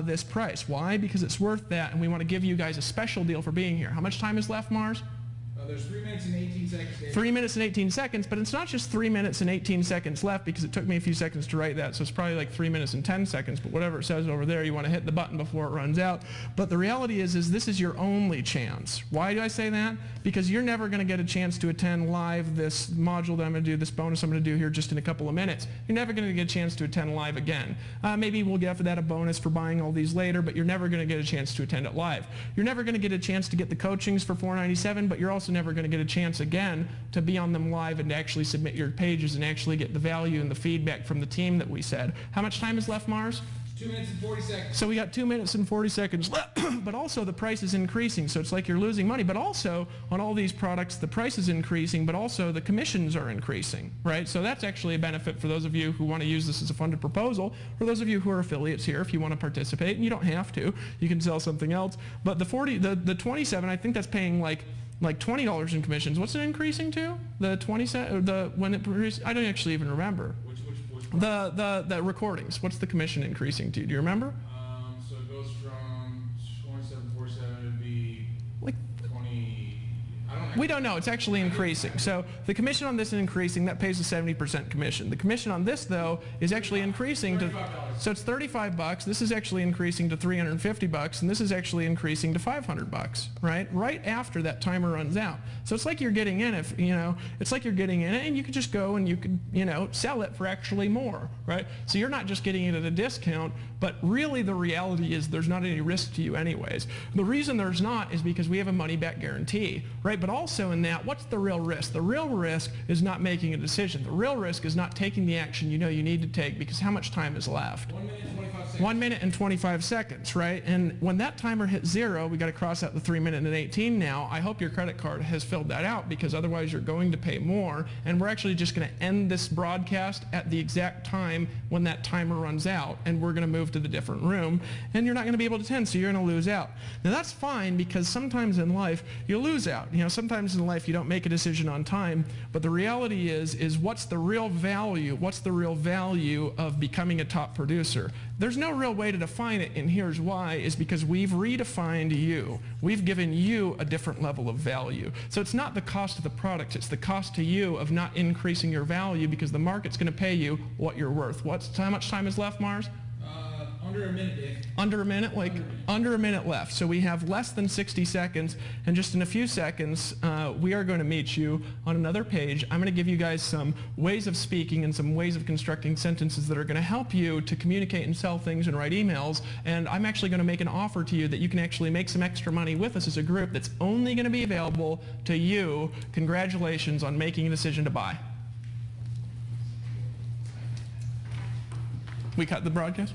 C: this price. Why? Because it's worth that, and we want to give you guys a special deal for being here. How much time is left, Mars?
A: There's 3 minutes and 18 seconds, Dave.
C: 3 minutes and 18 seconds, but it's not just 3 minutes and 18 seconds left, because it took me a few seconds to write that, so it's probably like 3 minutes and 10 seconds, but whatever it says over there, you want to hit the button before it runs out. But the reality is this is your only chance. Why do I say that? Because you're never going to get a chance to attend live this module that I'm going to do, this bonus I'm going to do here just in a couple of minutes. You're never going to get a chance to attend live again. Maybe we'll get for that a bonus for buying all these later, but you're never going to get a chance to attend it live. You're never going to get a chance to get the coachings for $497, but you're also never going to get a chance again to be on them live and to actually submit your pages and actually get the value and the feedback from the team that we said. How much time is left, Mars?
A: 2 minutes and 40 seconds.
C: So we got 2 minutes and 40 seconds left, but also the price is increasing, so it's like you're losing money. But also on all these products, the price is increasing, but also the commissions are increasing, right? So that's actually a benefit for those of you who want to use this as a funded proposal, or those of you who are affiliates here, if you want to participate, and you don't have to, you can sell something else. But the 27, I think that's paying like $20 in commissions. What's it increasing to? The 20 cent, when it produced, I don't actually even remember.
A: Which
C: The recordings. What's the commission increasing to? Do you remember?
A: So it goes from 27.47 to be
C: Like
A: 20. I don't know.
C: We don't know. It's actually increasing. So the commission on this is increasing. That pays a 70% commission. The commission on this, though, is actually increasing to.
A: $35.
C: So it's $35. This is actually increasing to $350, and this is actually increasing to $500. Right? Right after that timer runs out. So it's like you're getting in. If you know, it's like you're getting in it, and you could just go and you could sell it for actually more. Right? So you're not just getting it at a discount, but really the reality is there's not any risk to you anyways. The reason there's not is because we have a money-back guarantee. Right? But also in that, what's the real risk? The real risk is not making a decision. The real risk is not taking the action you know you need to take, because how much time is left?
A: 1 minute and 25 seconds.
C: 1 minute and 25 seconds, right? And when that timer hits 0, we got to cross out the 3 minute and 18 now. I hope your credit card has filled that out, because otherwise you're going to pay more. And we're actually just going to end this broadcast at the exact time when that timer runs out, and we're going to move to the different room, and you're not going to be able to attend, so you're going to lose out. Now that's fine, because sometimes in life you lose out. Sometimes in life you don't make a decision on time, but the reality is what's the real value? What's the real value of becoming a top producer? There's no real way to define it, and here's why, is because we've redefined you. We've given you a different level of value. So it's not the cost of the product, it's the cost to you of not increasing your value, because the market's going to pay you what you're worth. How much time is left, Mars?
A: Under a minute, Dave.
C: Under a minute, under a minute left. So we have less than 60 seconds, and just in a few seconds, we are going to meet you on another page. I'm going to give you guys some ways of speaking and some ways of constructing sentences that are going to help you to communicate and sell things and write emails. And I'm actually going to make an offer to you that you can actually make some extra money with us as a group that's only going to be available to you. Congratulations on making a decision to buy. We cut the broadcast?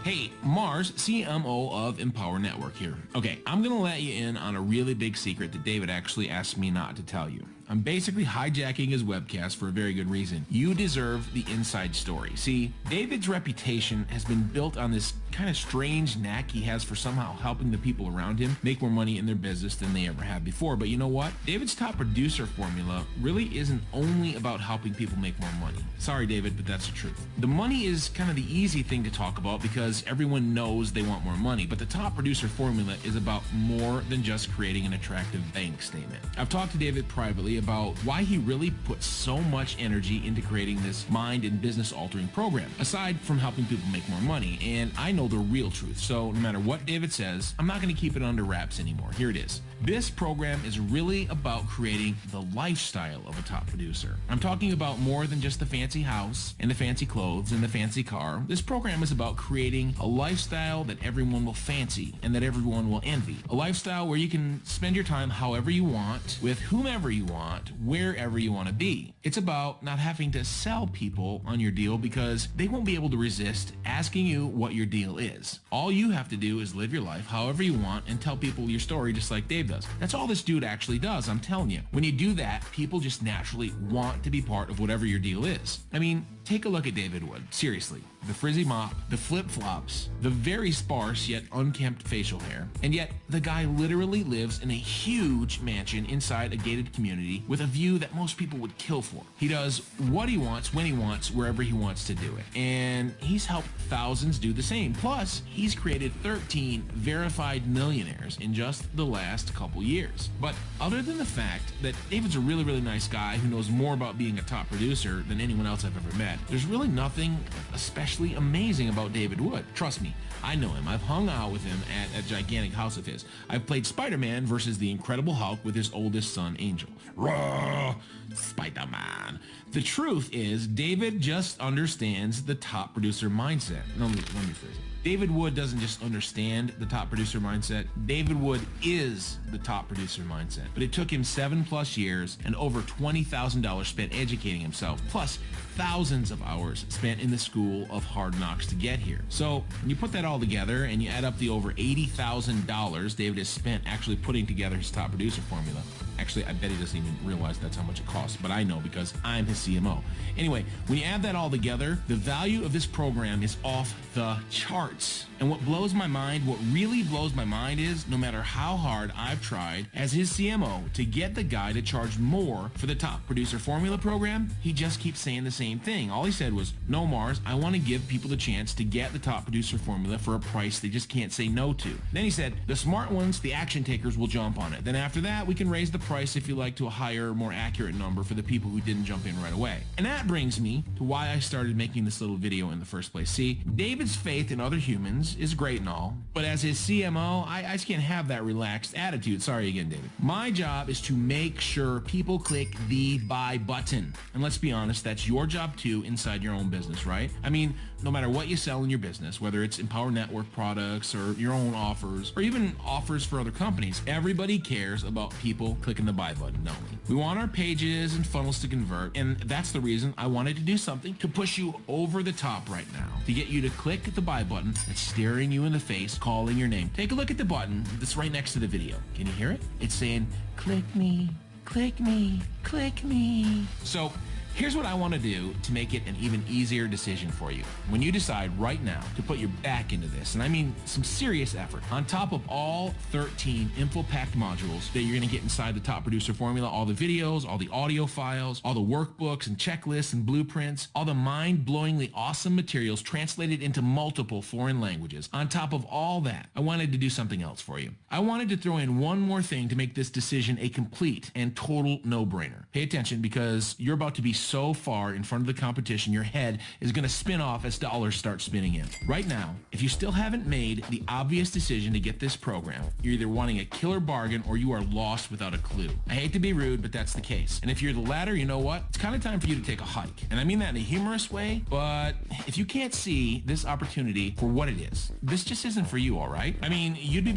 I: Hey, Mars, CMO of Empower Network here. Okay, I'm going to let you in on a really big secret that David actually asked me not to tell you. I'm basically hijacking his webcast for a very good reason. You deserve the inside story. See, David's reputation has been built on this kind of strange knack he has for somehow helping the people around him make more money in their business than they ever have before. But you know what? David's top producer formula really isn't only about helping people make more money. Sorry, David, but that's the truth. The money is kind of the easy thing to talk about because everyone knows they want more money. But the top producer formula is about more than just creating an attractive bank statement. I've talked to David privately about why he really puts so much energy into creating this mind and business altering program, aside from helping people make more money. And I know the real truth. So no matter what David says, I'm not going to keep it under wraps anymore. Here it is. This program is really about creating the lifestyle of a top producer. I'm talking about more than just the fancy house and the fancy clothes and the fancy car. This program is about creating a lifestyle that everyone will fancy and that everyone will envy. A lifestyle where you can spend your time however you want, with whomever you want, wherever you want to be. It's about not having to sell people on your deal because they won't be able to resist asking you what your deal is. All you have to do is live your life however you want and tell people your story just like Dave does. That's all this dude actually does, I'm telling you. When you do that, people just naturally want to be part of whatever your deal is. I mean, take a look at David Wood. Seriously. The frizzy mop, the flip-flops, the very sparse yet unkempt facial hair. And yet, the guy literally lives in a huge mansion inside a gated community with a view that most people would kill for. He does what he wants, when he wants, wherever he wants to do it. And he's helped thousands do the same. Plus, he's created 13 verified millionaires in just the last couple years. But other than the fact that David's a really, really nice guy who knows more about being a top producer than anyone else I've ever met, there's really nothing especially amazing about David Wood. Trust me, I know him. I've hung out with him at a gigantic house of his. I've played Spider-Man versus the Incredible Hulk with his oldest son, Angel. Raw Spider-Man. The truth is, David just understands the top producer mindset. Let me phrase it. David Wood doesn't just understand the top producer mindset. David Wood is the top producer mindset. But it took him 7+ years and over $20,000 spent educating himself, plus thousands of hours spent in the school of hard knocks to get here. So when you put that all together and you add up the over $80,000 David has spent actually putting together his top producer formula, actually, I bet he doesn't even realize that's how much it costs, but I know because I'm his CMO. Anyway, when you add that all together, the value of this program is off the charts. And what blows my mind, what really blows my mind is no matter how hard I've tried as his CMO to get the guy to charge more for the top producer formula program, he just keeps saying the same thing. All he said was, no, Mars, I want to give people the chance to get the top producer formula for a price they just can't say no to. Then he said, the smart ones, the action takers, will jump on it. Then after that, we can raise the price, if you like, to a higher, more accurate number for the people who didn't jump in right away. And that brings me to why I started making this little video in the first place. See, David's faith in other humans is great and all, but as his CMO, I just can't have that relaxed attitude. Sorry again, David. My job is to make sure people click the buy button. And let's be honest, that's your job too inside your own business, right? I mean, no matter what you sell in your business, whether it's Empower Network products or your own offers, or even offers for other companies, everybody cares about people clicking the buy button, don't we? We want our pages and funnels to convert, and that's the reason I wanted to do something to push you over the top right now, to get you to click the buy button that's staring you in the face, calling your name. Take a look at the button that's right next to the video. Can you hear it? It's saying, click me, click me, click me. So here's what I want to do to make it an even easier decision for you. When you decide right now to put your back into this, and I mean some serious effort, on top of all 13 info-packed modules that you're going to get inside the top producer formula, all the videos, all the audio files, all the workbooks and checklists and blueprints, all the mind-blowingly awesome materials translated into multiple foreign languages. On top of all that, I wanted to do something else for you. I wanted to throw in one more thing to make this decision a complete and total no-brainer. Pay attention because you're about to be so far in front of the competition, your head is going to spin off as dollars start spinning in. Right now, if you still haven't made the obvious decision to get this program, you're either wanting a killer bargain or you are lost without a clue. I hate to be rude, but that's the case. And if you're the latter, you know what? It's kind of time for you to take a hike. And I mean that in a humorous way, but if you can't see this opportunity for what it is, this just isn't for you, all right? I mean, you'd be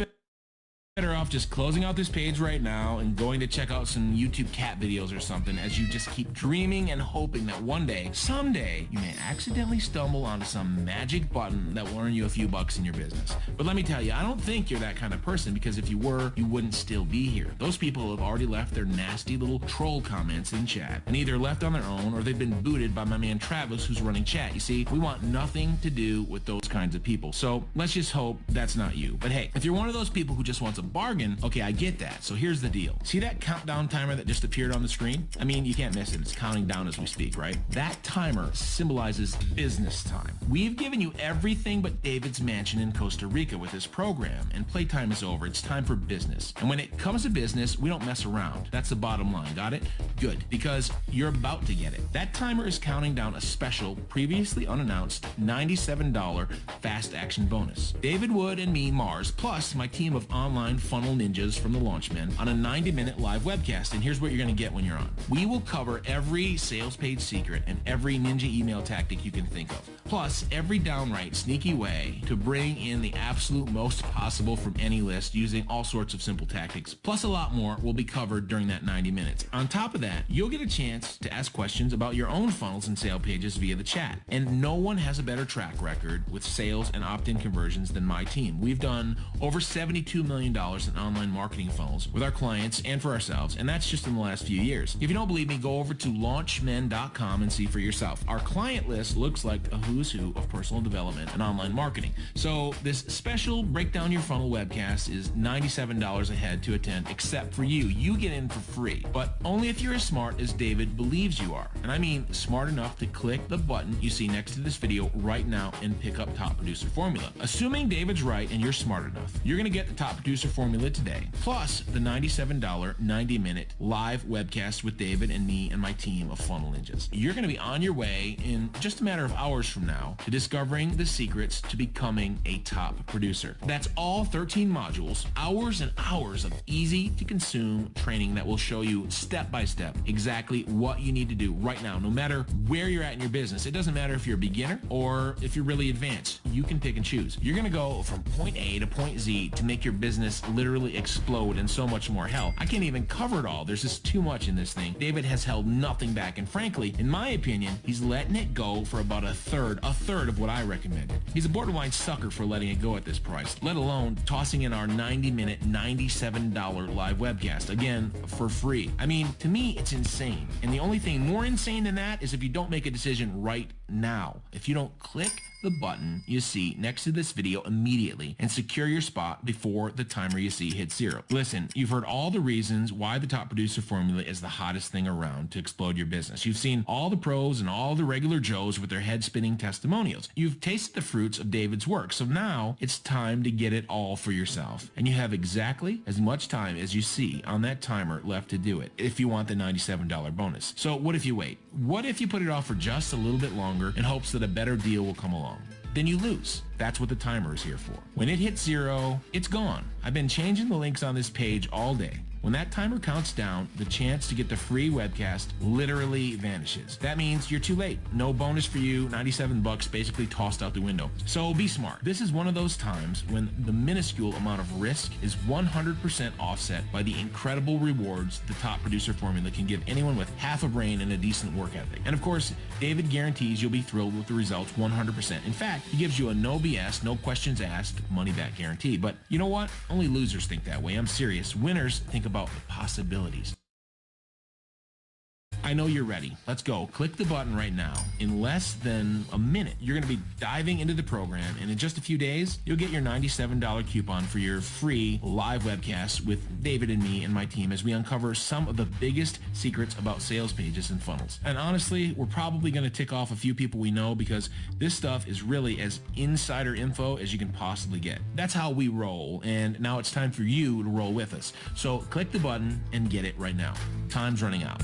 I: better off just closing out this page right now and going to check out some YouTube cat videos or something as you just keep dreaming and hoping that one day, someday, you may accidentally stumble onto some magic button that will earn you a few bucks in your business. But let me tell you, I don't think you're that kind of person, because if you were, you wouldn't still be here. Those people have already left their nasty little troll comments in chat and either left on their own or they've been booted by my man Travis, who's running chat. You see, we want nothing to do with those kinds of people. So let's just hope that's not you. But hey, if you're one of those people who just wants a bargain, okay, I get that. So here's the deal. See that countdown timer that just appeared on the screen? I mean, you can't miss it. It's counting down as we speak, right? That timer symbolizes business time. We've given you everything but David's mansion in Costa Rica with this program, and playtime is over. It's time for business. And when it comes to business, we don't mess around. That's the bottom line. Got it? Good, because you're about to get it. That timer is counting down a special, previously unannounced $97 fast action bonus. David Wood and me, Mars, plus my team of online funnel ninjas from the Launchmen on a 90-minute live webcast. And here's what you're going to get when you're on. We will cover every sales page secret and every ninja email tactic you can think of, plus every downright sneaky way to bring in the absolute most possible from any list using all sorts of simple tactics, plus a lot more will be covered during that 90 minutes. On top of that, you'll get a chance to ask questions about your own funnels and sale pages via the chat. And no one has a better track record with sales and opt-in conversions than my team. We've done over $72 million in online marketing funnels with our clients and for ourselves, and that's just in the last few years. If you don't believe me, go over to launchmen.com and see for yourself. Our client list looks like a who's who of personal development and online marketing. So this special Break Down Your Funnel webcast is $97 a head to attend, except for you. You get in for free, but only if you're as smart as David believes you are. And I mean smart enough to click the button you see next to this video right now and pick up Top Producer Formula. Assuming David's right and you're smart enough, you're going to get the Top Producer Formula today, plus the $97 90-minute live webcast with David and me and my team of funnel ninjas. You're going to be on your way in just a matter of hours from now to discovering the secrets to becoming a top producer. That's all 13 modules, hours and hours of easy-to-consume training that will show you step by step exactly what you need to do right now, no matter where you're at in your business. It doesn't matter if you're a beginner or if you're really advanced. You can pick and choose. You're going to go from point A to point Z to make your business literally explode and so much more. Hell, I can't even cover it all. There's just too much in this thing. David has held nothing back, and frankly, in my opinion, he's letting it go for about a third of what I recommended. He's a borderline sucker for letting it go at this price, let alone tossing in our 90-minute, $97 live webcast, again, for free. I mean, to me, it's insane. And the only thing more insane than that is if you don't make a decision right now. If you don't click the button you see next to this video immediately and secure your spot before the timer you see hits 0. Listen, you've heard all the reasons why the Top Producer Formula is the hottest thing around to explode your business. You've seen all the pros and all the regular Joes with their head-spinning testimonials. You've tasted the fruits of David's work, so now it's time to get it all for yourself. And you have exactly as much time as you see on that timer left to do it if you want the $97 bonus. So what if you wait? What if you put it off for just a little bit longer in hopes that a better deal will come along? Then you lose. That's what the timer is here for. When it hits 0, it's gone. I've been changing the links on this page all day. When that timer counts down, the chance to get the free webcast literally vanishes. That means you're too late. No bonus for you, $97 basically tossed out the window. So be smart. This is one of those times when the minuscule amount of risk is 100% offset by the incredible rewards the Top Producer Formula can give anyone with half a brain and a decent work ethic. And of course, David guarantees you'll be thrilled with the results 100%. In fact, he gives you a no BS, no questions asked, money back guarantee. But you know what? Only losers think that way. I'm serious. Winners think about the possibilities. I know you're ready. Let's go. Click the button right now. In less than a minute, you're going to be diving into the program, and in just a few days, you'll get your $97 coupon for your free live webcast with David and me and my team as we uncover some of the biggest secrets about sales pages and funnels. And honestly, we're probably going to tick off a few people we know because this stuff is really as insider info as you can possibly get. That's how we roll, and now it's time for you to roll with us. So click the button and get it right now. Time's running out.